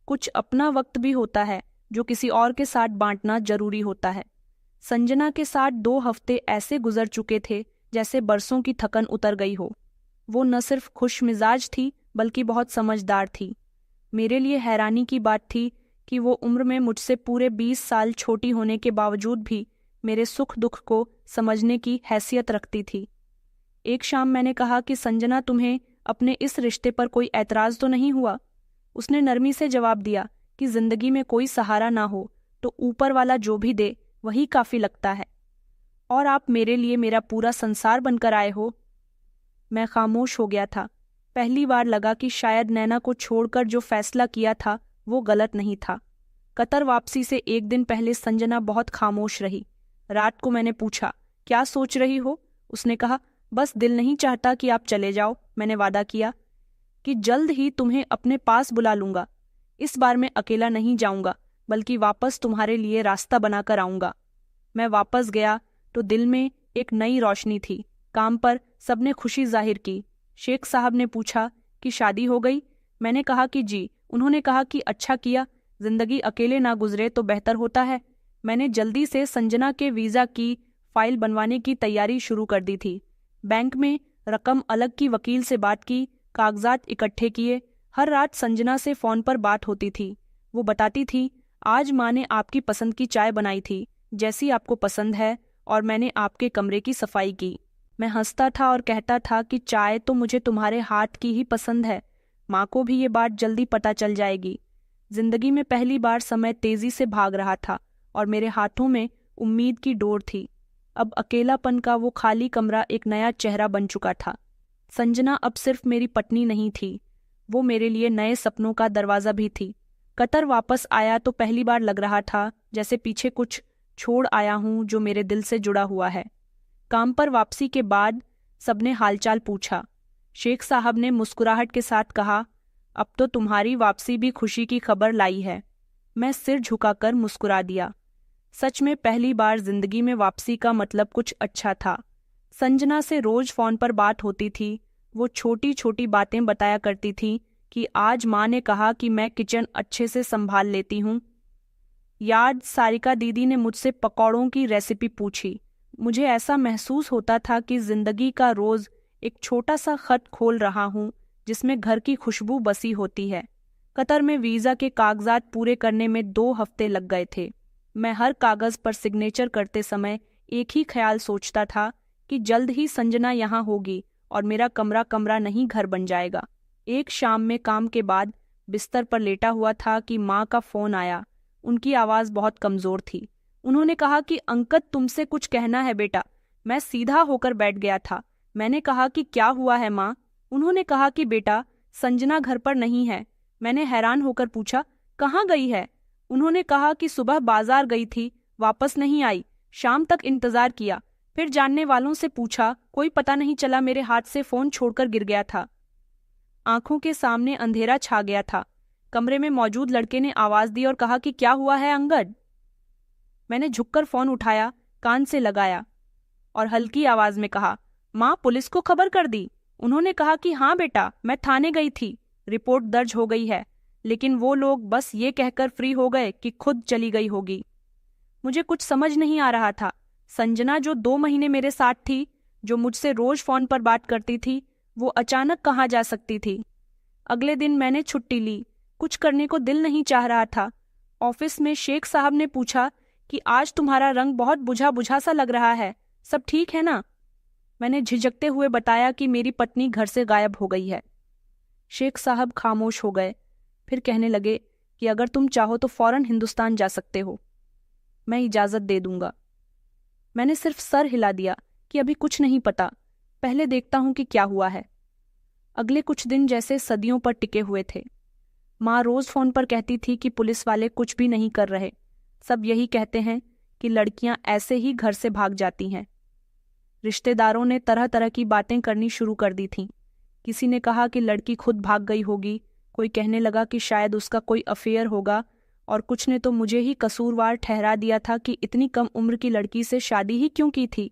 कुछ अपना वक्त भी होता है जो किसी और के साथ बांटना जरूरी होता है। संजना के साथ 2 हफ्ते ऐसे गुजर चुके थे जैसे बरसों की थकन उतर गई हो। वो न सिर्फ खुश मिजाज थी बल्कि बहुत समझदार थी। मेरे लिए हैरानी की बात थी कि वो उम्र में मुझसे पूरे 20 साल छोटी होने के बावजूद भी मेरे सुख दुख को समझने की हैसियत रखती थी। एक शाम मैंने कहा कि संजना, तुम्हें अपने इस रिश्ते पर कोई ऐतराज तो नहीं हुआ? उसने नरमी से जवाब दिया कि जिंदगी में कोई सहारा ना हो तो ऊपर वाला जो भी दे वही काफी लगता है, और आप मेरे लिए मेरा पूरा संसार बनकर आए हो। मैं खामोश हो गया था। पहली बार लगा कि शायद नैना को छोड़कर जो फैसला किया था वो गलत नहीं था। कतर वापसी से एक दिन पहले संजना बहुत खामोश रही। रात को मैंने पूछा, क्या सोच रही हो? उसने कहा, बस दिल नहीं चाहता कि आप चले जाओ। मैंने वादा किया कि जल्द ही तुम्हें अपने पास बुला लूंगा। इस बार मैं अकेला नहीं जाऊंगा, बल्कि वापस तुम्हारे लिए रास्ता बनाकर आऊंगा। मैं वापस गया तो दिल में एक नई रोशनी थी। काम पर सबने खुशी जाहिर की। शेख साहब ने पूछा कि शादी हो गई? मैंने कहा कि जी। उन्होंने कहा कि अच्छा किया, जिंदगी अकेले ना गुजरे तो बेहतर होता है। मैंने जल्दी से संजना के वीज़ा की फाइल बनवाने की तैयारी शुरू कर दी थी। बैंक में रकम अलग की, वकील से बात की, कागजात इकट्ठे किए। हर रात संजना से फ़ोन पर बात होती थी। वो बताती थी, आज माँ ने आपकी पसंद की चाय बनाई थी, जैसी आपको पसंद है, और मैंने आपके कमरे की सफाई की। मैं हंसता था और कहता था कि चाय तो मुझे तुम्हारे हाथ की ही पसंद है। माँ को भी ये बात जल्दी पता चल जाएगी। जिंदगी में पहली बार समय तेजी से भाग रहा था और मेरे हाथों में उम्मीद की डोर थी। अब अकेलापन का वो खाली कमरा एक नया चेहरा बन चुका था। संजना अब सिर्फ मेरी पत्नी नहीं थी, वो मेरे लिए नए सपनों का दरवाजा भी थी। कतर वापस आया तो पहली बार लग रहा था जैसे पीछे कुछ छोड़ आया हूं जो मेरे दिल से जुड़ा हुआ है। काम पर वापसी के बाद सबने हालचाल पूछा। शेख साहब ने मुस्कुराहट के साथ कहा, अब तो तुम्हारी वापसी भी खुशी की खबर लाई है। मैं सिर झुकाकर मुस्कुरा दिया। सच में पहली बार जिंदगी में वापसी का मतलब कुछ अच्छा था। संजना से रोज फोन पर बात होती थी। वो छोटी छोटी बातें बताया करती थी कि आज माँ ने कहा कि मैं किचन अच्छे से संभाल लेती हूँ। याद सारिका दीदी ने मुझसे पकौड़ों की रेसिपी पूछी। मुझे ऐसा महसूस होता था कि जिंदगी का रोज एक छोटा सा खत खोल रहा हूँ जिसमें घर की खुशबू बसी होती है। कतर में वीज़ा के कागजात पूरे करने में 2 हफ्ते लग गए थे। मैं हर कागज पर सिग्नेचर करते समय एक ही ख्याल सोचता था कि जल्द ही संजना यहाँ होगी और मेरा कमरा कमरा नहीं घर बन जाएगा। एक शाम में काम के बाद बिस्तर पर लेटा हुआ था कि माँ का फोन आया। उनकी आवाज़ बहुत कमज़ोर थी। उन्होंने कहा कि अंकल, तुमसे कुछ कहना है बेटा। मैं सीधा होकर बैठ गया था। मैंने कहा कि क्या हुआ है माँ? उन्होंने कहा कि बेटा, संजना घर पर नहीं है। मैंने हैरान होकर पूछा, कहाँ गई है? उन्होंने कहा कि सुबह बाजार गई थी, वापस नहीं आई। शाम तक इंतजार किया, फिर जानने वालों से पूछा, कोई पता नहीं चला। मेरे हाथ से फोन छोड़कर गिर गया था। आंखों के सामने अंधेरा छा गया था। कमरे में मौजूद लड़के ने आवाज दी और कहा कि क्या हुआ है अंगद? मैंने झुककर फोन उठाया, कान से लगाया और हल्की आवाज में कहा, माँ, पुलिस को खबर कर दी? उन्होंने कहा कि हाँ बेटा, मैं थाने गई थी, रिपोर्ट दर्ज हो गई है। लेकिन वो लोग बस ये कहकर फ्री हो गए कि खुद चली गई होगी। मुझे कुछ समझ नहीं आ रहा था। संजना जो 2 महीने मेरे साथ थी, जो मुझसे रोज फोन पर बात करती थी, वो अचानक कहाँ जा सकती थी? अगले दिन मैंने छुट्टी ली। कुछ करने को दिल नहीं चाह रहा था। ऑफिस में शेख साहब ने पूछा कि आज तुम्हारा रंग बहुत बुझा बुझा सा लग रहा है, सब ठीक है ना? मैंने झिझकते हुए बताया कि मेरी पत्नी घर से गायब हो गई है। शेख साहब खामोश हो गए, फिर कहने लगे कि अगर तुम चाहो तो फौरन हिंदुस्तान जा सकते हो, मैं इजाज़त दे दूंगा। मैंने सिर्फ सर हिला दिया कि अभी कुछ नहीं पता, पहले देखता हूं कि क्या हुआ है। अगले कुछ दिन जैसे सदियों पर टिके हुए थे। माँ रोज फोन पर कहती थी कि पुलिस वाले कुछ भी नहीं कर रहे, सब यही कहते हैं कि लड़कियां ऐसे ही घर से भाग जाती हैं। रिश्तेदारों ने तरह तरह की बातें करनी शुरू कर दी थीं। किसी ने कहा कि लड़की खुद भाग गई होगी, कोई कहने लगा कि शायद उसका कोई अफेयर होगा, और कुछ ने तो मुझे ही कसूरवार ठहरा दिया था कि इतनी कम उम्र की लड़की से शादी ही क्यों की थी।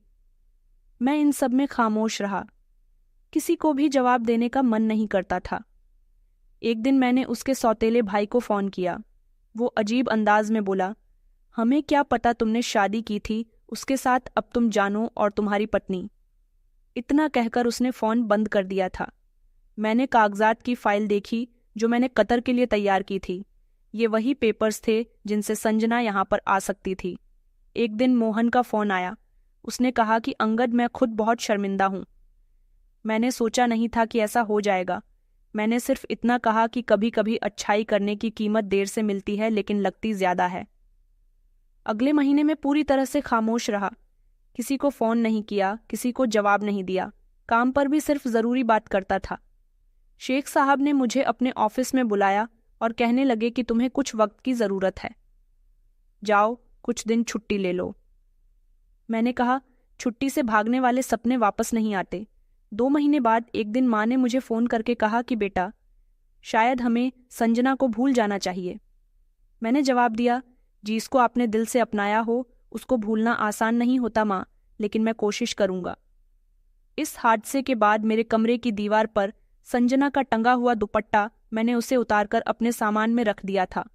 मैं इन सब में खामोश रहा। किसी को भी जवाब देने का मन नहीं करता था। एक दिन मैंने उसके सौतेले भाई को फोन किया। वो अजीब अंदाज में बोला, हमें क्या पता तुमने शादी की थी उसके साथ, अब तुम जानो और तुम्हारी पत्नी। इतना कहकर उसने फोन बंद कर दिया था। मैंने कागजात की फाइल देखी जो मैंने कतर के लिए तैयार की थी। ये वही पेपर्स थे जिनसे संजना यहाँ पर आ सकती थी। एक दिन मोहन का फोन आया। उसने कहा कि अंगद, मैं खुद बहुत शर्मिंदा हूँ। मैंने सोचा नहीं था कि ऐसा हो जाएगा। मैंने सिर्फ इतना कहा कि कभी कभी अच्छाई करने की कीमत देर से मिलती है, लेकिन लगती ज्यादा है। अगले महीने में पूरी तरह से खामोश रहा। किसी को फोन नहीं किया, किसी को जवाब नहीं दिया। काम पर भी सिर्फ जरूरी बात करता था। शेख साहब ने मुझे अपने ऑफिस में बुलाया और कहने लगे कि तुम्हें कुछ वक्त की जरूरत है, जाओ कुछ दिन छुट्टी ले लो। मैंने कहा, छुट्टी से भागने वाले सपने वापस नहीं आते। 2 महीने बाद एक दिन माँ ने मुझे फोन करके कहा कि बेटा, शायद हमें संजना को भूल जाना चाहिए। मैंने जवाब दिया, जिसको आपने दिल से अपनाया हो उसको भूलना आसान नहीं होता माँ, लेकिन मैं कोशिश करूंगा। इस हादसे के बाद मेरे कमरे की दीवार पर संजना का टंगा हुआ दुपट्टा मैंने उसे उतारकर अपने सामान में रख दिया था।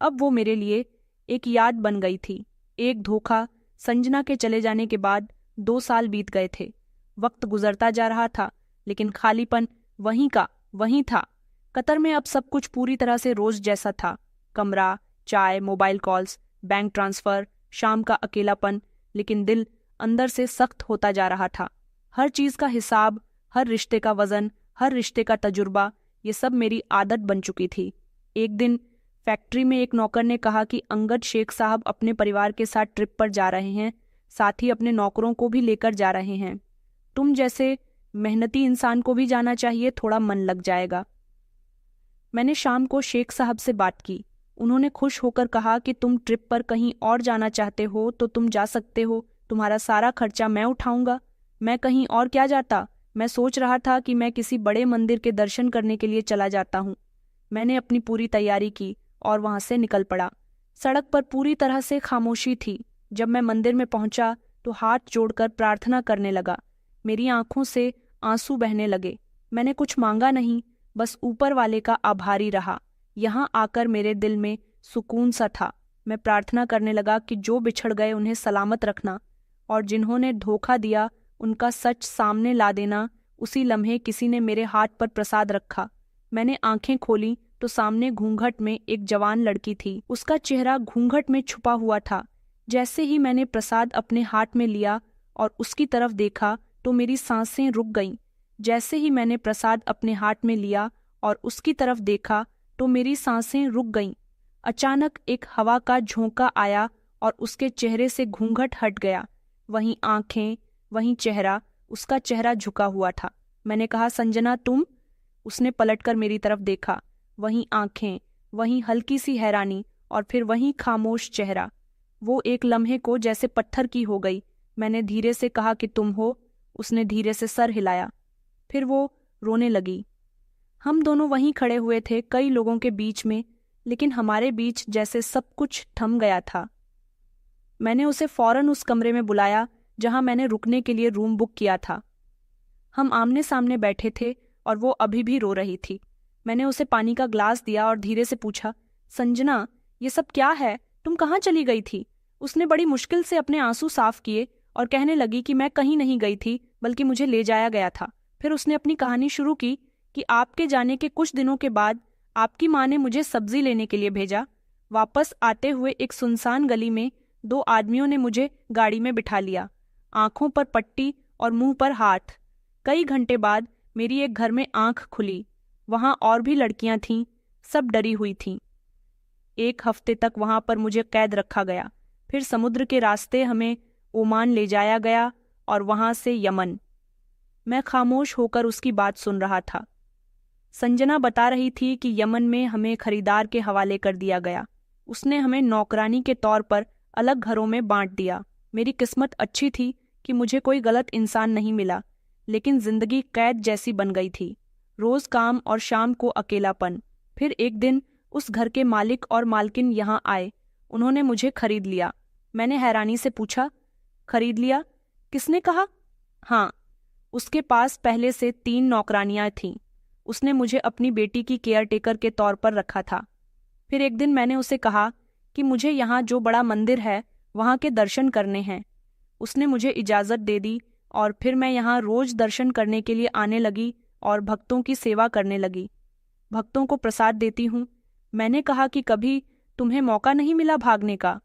अब वो मेरे लिए एक याद बन गई थी, एक धोखा। संजना के चले जाने के बाद 2 साल बीत गए थे। वक्त गुजरता जा रहा था, लेकिन खालीपन वहीं का वहीं था। कतर में अब सब कुछ पूरी तरह से रोज जैसा था। कमरा, चाय, मोबाइल कॉल्स, बैंक ट्रांसफर, शाम का अकेलापन, लेकिन दिल अंदर से सख्त होता जा रहा था। हर चीज का हिसाब, हर रिश्ते का वजन, हर रिश्ते का तजुर्बा, ये सब मेरी आदत बन चुकी थी। एक दिन फैक्ट्री में एक नौकर ने कहा कि अंगद शेख साहब अपने परिवार के साथ ट्रिप पर जा रहे हैं, साथ ही अपने नौकरों को भी लेकर जा रहे हैं। तुम जैसे मेहनती इंसान को भी जाना चाहिए, थोड़ा मन लग जाएगा। मैंने शाम को शेख साहब से बात की। उन्होंने खुश होकर कहा कि तुम ट्रिप पर कहीं और जाना चाहते हो तो तुम जा सकते हो, तुम्हारा सारा खर्चा मैं उठाऊंगा। मैं कहीं और क्या जाता, मैं सोच रहा था कि मैं किसी बड़े मंदिर के दर्शन करने के लिए चला जाता हूँ। मैंने अपनी पूरी तैयारी की और वहां से निकल पड़ा। सड़क पर पूरी तरह से खामोशी थी। जब मैं मंदिर में पहुंचा तो हाथ जोड़कर प्रार्थना करने लगा। मेरी आंखों से आंसू बहने लगे। मैंने कुछ मांगा नहीं, बस ऊपर वाले का आभारी रहा। यहाँ आकर मेरे दिल में सुकून सा था। मैं प्रार्थना करने लगा कि जो बिछड़ गए उन्हें सलामत रखना, और जिन्होंने धोखा दिया उनका सच सामने ला देना। उसी लम्हे किसी ने मेरे हाथ पर प्रसाद रखा। मैंने आंखें खोली तो सामने घूंघट में एक जवान लड़की थी। उसका चेहरा घूंघट में छुपा हुआ था। जैसे ही मैंने प्रसाद अपने हाथ में लिया और उसकी तरफ देखा तो मेरी सांसें रुक गईं। जैसे ही मैंने प्रसाद अपने हाथ में लिया और उसकी तरफ देखा तो मेरी सांसें रुक गईं। अचानक एक हवा का झोंका आया और उसके चेहरे से घूंघट हट गया। वहीं आंखें, वहीं चेहरा, उसका चेहरा झुका हुआ था। मैंने कहा, संजना तुम? उसने पलटकर मेरी तरफ देखा। वहीं आंखें, वहीं हल्की सी हैरानी, और फिर वहीं खामोश चेहरा। वो एक लम्हे को जैसे पत्थर की हो गई। मैंने धीरे से कहा कि तुम हो। उसने धीरे से सर हिलाया। फिर वो रोने लगी। हम दोनों वहीं खड़े हुए थे, कई लोगों के बीच में, लेकिन हमारे बीच जैसे सब कुछ थम गया था। मैंने उसे फौरन उस कमरे में बुलाया जहां मैंने रुकने के लिए रूम बुक किया था। हम आमने सामने बैठे थे और वो अभी भी रो रही थी। मैंने उसे पानी का ग्लास दिया और धीरे से पूछा, संजना, ये सब क्या है? तुम कहाँ चली गई थी? उसने बड़ी मुश्किल से अपने आंसू साफ किए और कहने लगी कि मैं कहीं नहीं गई थी, बल्कि मुझे ले जाया गया था। फिर उसने अपनी कहानी शुरू की कि आपके जाने के कुछ दिनों के बाद आपकी माँ ने मुझे सब्जी लेने के लिए भेजा। वापस आते हुए एक सुनसान गली में 2 आदमियों ने मुझे गाड़ी में बिठा लिया, आंखों पर पट्टी और मुंह पर हाथ। कई घंटे बाद मेरी एक घर में आंख खुली। वहां और भी लड़कियां थीं, सब डरी हुई थीं। 1 हफ्ते तक वहां पर मुझे कैद रखा गया। फिर समुद्र के रास्ते हमें ओमान ले जाया गया और वहां से यमन। मैं खामोश होकर उसकी बात सुन रहा था। संजना बता रही थी कि यमन में हमें खरीदार के हवाले कर दिया गया। उसने हमें नौकरानी के तौर पर अलग घरों में बांट दिया। मेरी किस्मत अच्छी थी कि मुझे कोई गलत इंसान नहीं मिला, लेकिन जिंदगी कैद जैसी बन गई थी। रोज काम और शाम को अकेलापन। फिर एक दिन उस घर के मालिक और मालकिन यहाँ आए। उन्होंने मुझे खरीद लिया। मैंने हैरानी से पूछा, खरीद लिया? किसने कहा? हाँ, उसके पास पहले से 3 नौकरानियां थीं। उसने मुझे अपनी बेटी की केयरटेकर के तौर पर रखा था। फिर एक दिन मैंने उसे कहा कि मुझे यहाँ जो बड़ा मंदिर है वहाँ के दर्शन करने हैं। उसने मुझे इजाज़त दे दी और फिर मैं यहाँ रोज दर्शन करने के लिए आने लगी और भक्तों की सेवा करने लगी। भक्तों को प्रसाद देती हूँ। मैंने कहा कि कभी तुम्हें मौका नहीं मिला भागने का?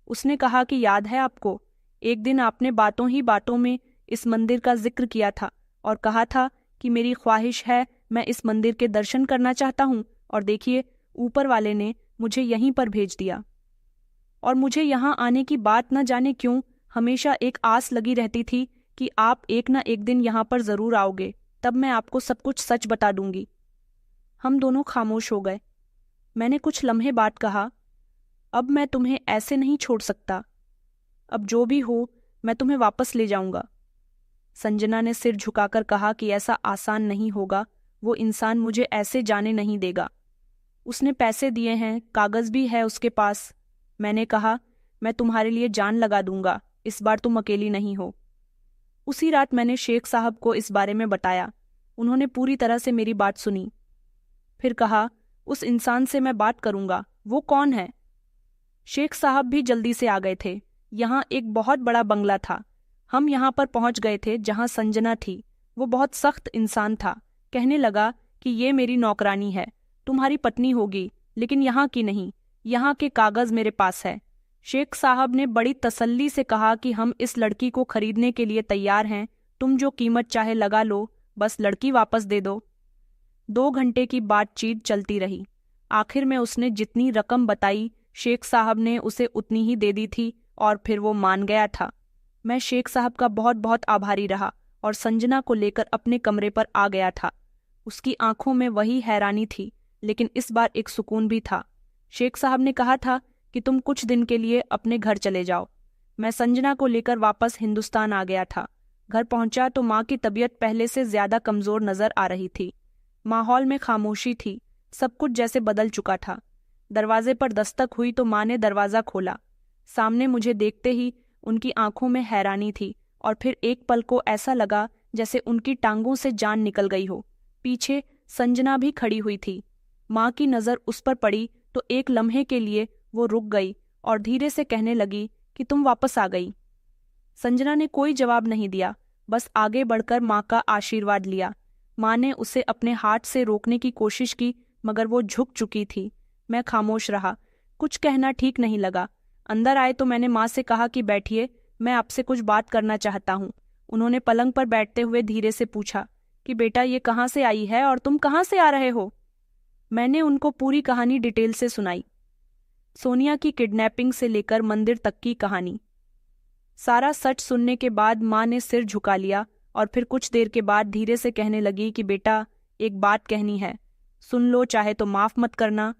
उसने कहा कि याद है आपको, एक दिन आपने बातों ही बातों में इस मंदिर का जिक्र किया था और कहा था कि मेरी ख्वाहिश है, मैं इस मंदिर के दर्शन करना चाहता हूँ, और देखिए ऊपर वाले ने मुझे यहीं पर भेज दिया। और मुझे यहाँ आने की बात न जाने क्यों हमेशा एक आस लगी रहती थी कि आप एक न एक दिन यहाँ पर जरूर आओगे, तब मैं आपको सब कुछ सच बता दूंगी। हम दोनों खामोश हो गए। मैंने कुछ लम्हे बाद कहा, अब मैं तुम्हें ऐसे नहीं छोड़ सकता। अब जो भी हो मैं तुम्हें वापस ले जाऊंगा। संजना ने सिर झुकाकर कहा कि ऐसा आसान नहीं होगा, वो इंसान मुझे ऐसे जाने नहीं देगा। उसने पैसे दिए हैं, कागज भी है उसके पास। मैंने कहा, मैं तुम्हारे लिए जान लगा दूंगा, इस बार तुम अकेली नहीं हो। उसी रात मैंने शेख साहब को इस बारे में बताया। उन्होंने पूरी तरह से मेरी बात सुनी। फिर कहा, उस इंसान से मैं बात करूंगा, वो कौन है? शेख साहब भी जल्दी से आ गए थे। यहाँ एक बहुत बड़ा बंगला था। हम यहाँ पर पहुंच गए थे जहाँ संजना थी। वो बहुत सख्त इंसान था। कहने लगा कि ये मेरी नौकरानी है, तुम्हारी पत्नी होगी, लेकिन यहाँ की नहीं, यहाँ के कागज मेरे पास है। शेख साहब ने बड़ी तसल्ली से कहा कि हम इस लड़की को खरीदने के लिए तैयार हैं, तुम जो कीमत चाहे लगा लो, बस लड़की वापस दे दो। 2 घंटे की बातचीत चलती रही। आखिर में उसने जितनी रकम बताई, शेख साहब ने उसे उतनी ही दे दी थी और फिर वो मान गया था। मैं शेख साहब का बहुत बहुत आभारी रहा और संजना को लेकर अपने कमरे पर आ गया था। उसकी आंखों में वही हैरानी थी, लेकिन इस बार एक सुकून भी था। शेख साहब ने कहा था कि तुम कुछ दिन के लिए अपने घर चले जाओ। मैं संजना को लेकर वापस हिंदुस्तान आ गया था। घर पहुंचा तो माँ की तबीयत पहले से ज्यादा कमजोर नजर आ रही थी। माहौल में खामोशी थी, सब कुछ जैसे बदल चुका था। दरवाजे पर दस्तक हुई तो माँ ने दरवाजा खोला। सामने मुझे देखते ही उनकी आंखों में हैरानी थी और फिर एक पल को ऐसा लगा जैसे उनकी टांगों से जान निकल गई हो। पीछे संजना भी खड़ी हुई थी। माँ की नज़र उस पर पड़ी तो एक लम्हे के लिए वो रुक गई और धीरे से कहने लगी कि तुम वापस आ गई। संजना ने कोई जवाब नहीं दिया, बस आगे बढ़कर माँ का आशीर्वाद लिया। माँ ने उसे अपने हाथ से रोकने की कोशिश की, मगर वो झुक चुकी थी। मैं खामोश रहा, कुछ कहना ठीक नहीं लगा। अंदर आए तो मैंने माँ से कहा कि बैठिए, मैं आपसे कुछ बात करना चाहता हूँ। उन्होंने पलंग पर बैठते हुए धीरे से पूछा कि बेटा ये कहाँ से आई है और तुम कहाँ से आ रहे हो? मैंने उनको पूरी कहानी डिटेल से सुनाई, सोनिया की किडनैपिंग से लेकर मंदिर तक की कहानी। सारा सच सुनने के बाद माँ ने सिर झुका लिया और फिर कुछ देर के बाद धीरे से कहने लगी कि बेटा एक बात कहनी है, सुन लो, चाहे तो माफ मत करना।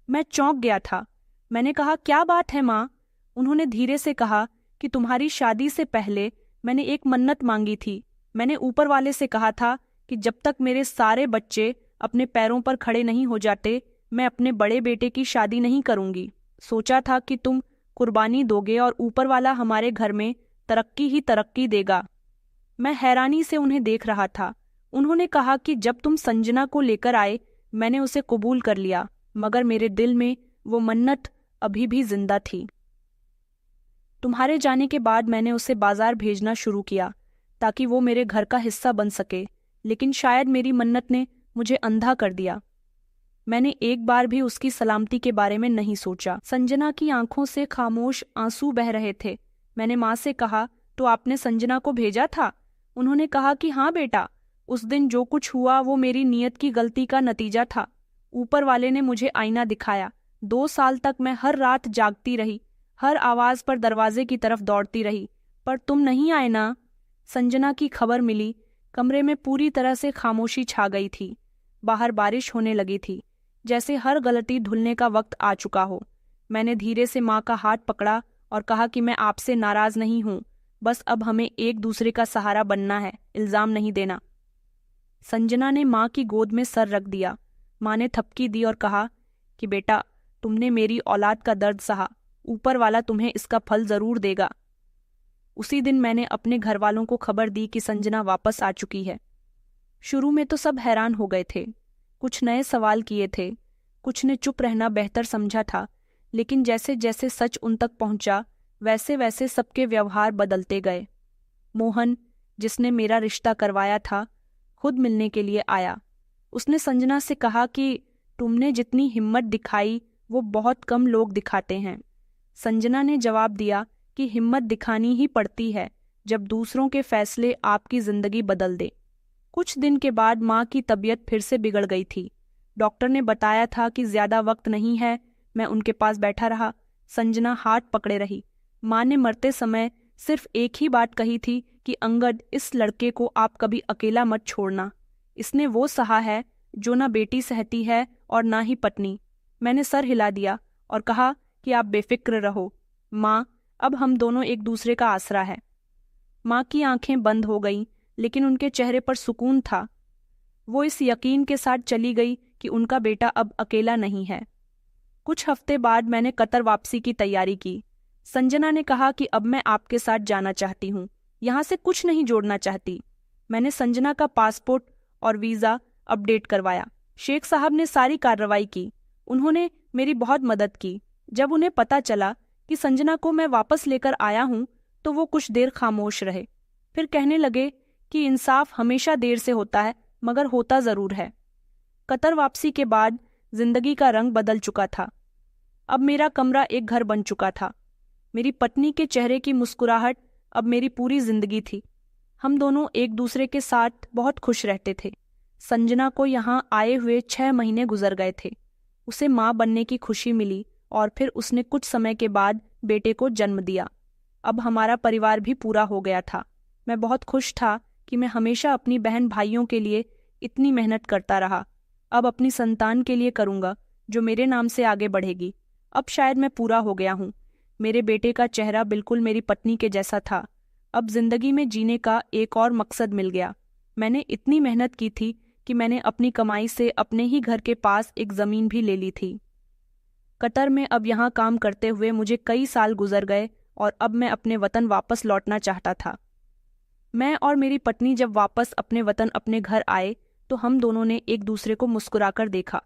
मैं चौंक गया था। मैंने कहा, क्या बात है माँ? उन्होंने धीरे से कहा कि तुम्हारी शादी से पहले मैंने एक मन्नत मांगी थी। मैंने ऊपर वाले से कहा था कि जब तक मेरे सारे बच्चे अपने पैरों पर खड़े नहीं हो जाते, मैं अपने बड़े बेटे की शादी नहीं करूंगी। सोचा था कि तुम कुर्बानी दोगे और ऊपर वाला हमारे घर में तरक्की ही तरक्की देगा। मैं हैरानी से उन्हें देख रहा था। उन्होंने कहा कि जब तुम संजना को लेकर आए, मैंने उसे कबूल कर लिया, मगर मेरे दिल में वो मन्नत अभी भी जिंदा थी। तुम्हारे जाने के बाद मैंने उसे बाजार भेजना शुरू किया ताकि वो मेरे घर का हिस्सा बन सके, लेकिन शायद मेरी मन्नत ने मुझे अंधा कर दिया। मैंने एक बार भी उसकी सलामती के बारे में नहीं सोचा। संजना की आंखों से खामोश आंसू बह रहे थे। मैंने माँ से कहा, तो आपने संजना को भेजा था? उन्होंने कहा कि हाँ बेटा, उस दिन जो कुछ हुआ वो मेरी नीयत की गलती का नतीजा था। ऊपर वाले ने मुझे आईना दिखाया। 2 साल तक मैं हर रात जागती रही, हर आवाज पर दरवाजे की तरफ दौड़ती रही, पर तुम नहीं आए ना। संजना की खबर मिली। कमरे में पूरी तरह से खामोशी छा गई थी। बाहर बारिश होने लगी थी, जैसे हर गलती धुलने का वक्त आ चुका हो। मैंने धीरे से माँ का हाथ पकड़ा और कहा कि मैं आपसे नाराज नहीं हूँ, बस अब हमें एक दूसरे का सहारा बनना है, इल्जाम नहीं देना। संजना ने माँ की गोद में सर रख दिया। माँ ने थपकी दी और कहा कि बेटा, तुमने मेरी औलाद का दर्द सहा, ऊपर वाला तुम्हें इसका फल जरूर देगा। उसी दिन मैंने अपने घर वालों को खबर दी कि संजना वापस आ चुकी है। शुरू में तो सब हैरान हो गए थे, कुछ नए सवाल किए थे, कुछ ने चुप रहना बेहतर समझा था, लेकिन जैसे जैसे सच उन तक पहुंचा, वैसे वैसे सबके व्यवहार बदलते गए। मोहन, जिसने मेरा रिश्ता करवाया था, खुद मिलने के लिए आया। उसने संजना से कहा कि तुमने जितनी हिम्मत दिखाई वो बहुत कम लोग दिखाते हैं। संजना ने जवाब दिया कि हिम्मत दिखानी ही पड़ती है जब दूसरों के फैसले आपकी जिंदगी बदल दे। कुछ दिन के बाद माँ की तबीयत फिर से बिगड़ गई थी। डॉक्टर ने बताया था कि ज्यादा वक्त नहीं है। मैं उनके पास बैठा रहा। संजना हाथ पकड़े रही। माँ ने मरते समय सिर्फ एक ही बात कही थी कि अंगद, इस लड़के को आप कभी अकेला मत छोड़ना। इसने वो सहा है जो ना बेटी सहती है और ना ही पत्नी। मैंने सर हिला दिया और कहा कि आप बेफिक्र रहो माँ, अब हम दोनों एक दूसरे का आसरा है। माँ की आंखें बंद हो गईं, लेकिन उनके चेहरे पर सुकून था। वो इस यकीन के साथ चली गई कि उनका बेटा अब अकेला नहीं है। कुछ हफ्ते बाद मैंने कतर वापसी की तैयारी की। संजना ने कहा कि अब मैं आपके साथ जाना चाहती हूँ, यहाँ से कुछ नहीं जोड़ना चाहती। मैंने संजना का पासपोर्ट और वीज़ा अपडेट करवाया। शेख साहब ने सारी कार्रवाई की। उन्होंने मेरी बहुत मदद की। जब उन्हें पता चला कि संजना को मैं वापस लेकर आया हूँ तो वो कुछ देर खामोश रहे। फिर कहने लगे कि इंसाफ हमेशा देर से होता है, मगर होता ज़रूर है। कतर वापसी के बाद जिंदगी का रंग बदल चुका था। अब मेरा कमरा एक घर बन चुका था। मेरी पत्नी के चेहरे की मुस्कुराहट अब मेरी पूरी जिंदगी थी। हम दोनों एक दूसरे के साथ बहुत खुश रहते थे। संजना को यहाँ आए हुए 6 महीने गुजर गए थे। उसे माँ बनने की खुशी मिली और फिर उसने कुछ समय के बाद बेटे को जन्म दिया। अब हमारा परिवार भी पूरा हो गया था। मैं बहुत खुश था कि मैं हमेशा अपनी बहन भाइयों के लिए इतनी मेहनत करता रहा। अब अपनी संतान के लिए करूँगा जो मेरे नाम से आगे बढ़ेगी। अब शायद मैं पूरा हो गया हूँ। मेरे बेटे का चेहरा बिल्कुल मेरी पत्नी के जैसा था। अब जिंदगी में जीने का एक और मकसद मिल गया। मैंने इतनी मेहनत की थी कि मैंने अपनी कमाई से अपने ही घर के पास एक ज़मीन भी ले ली थी। कतर में अब यहाँ काम करते हुए मुझे कई साल गुजर गए और अब मैं अपने वतन वापस लौटना चाहता था। मैं और मेरी पत्नी जब वापस अपने वतन अपने घर आए तो हम दोनों ने एक दूसरे को मुस्कुराकर देखा।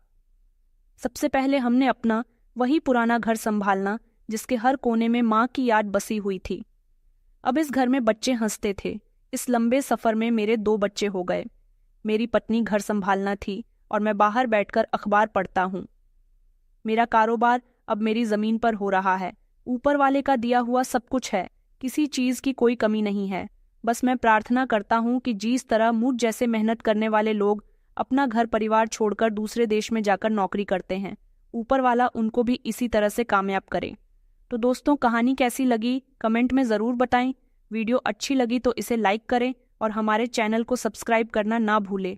सबसे पहले हमने अपना वही पुराना घर संभालना जिसके हर कोने में माँ की याद बसी हुई थी। अब इस घर में बच्चे हंसते थे। इस लंबे सफ़र में मेरे 2 बच्चे हो गए। मेरी पत्नी घर संभालना थी और मैं बाहर बैठकर अखबार पढ़ता हूँ। मेरा कारोबार अब मेरी ज़मीन पर हो रहा है। ऊपर वाले का दिया हुआ सब कुछ है, किसी चीज़ की कोई कमी नहीं है। बस मैं प्रार्थना करता हूँ कि जिस तरह मुझ जैसे मेहनत करने वाले लोग अपना घर परिवार छोड़कर दूसरे देश में जाकर नौकरी करते हैं, ऊपर वाला उनको भी इसी तरह से कामयाब करे। तो दोस्तों, कहानी कैसी लगी कमेंट में ज़रूर बताएं। वीडियो अच्छी लगी तो इसे लाइक करें और हमारे चैनल को सब्सक्राइब करना ना भूलें।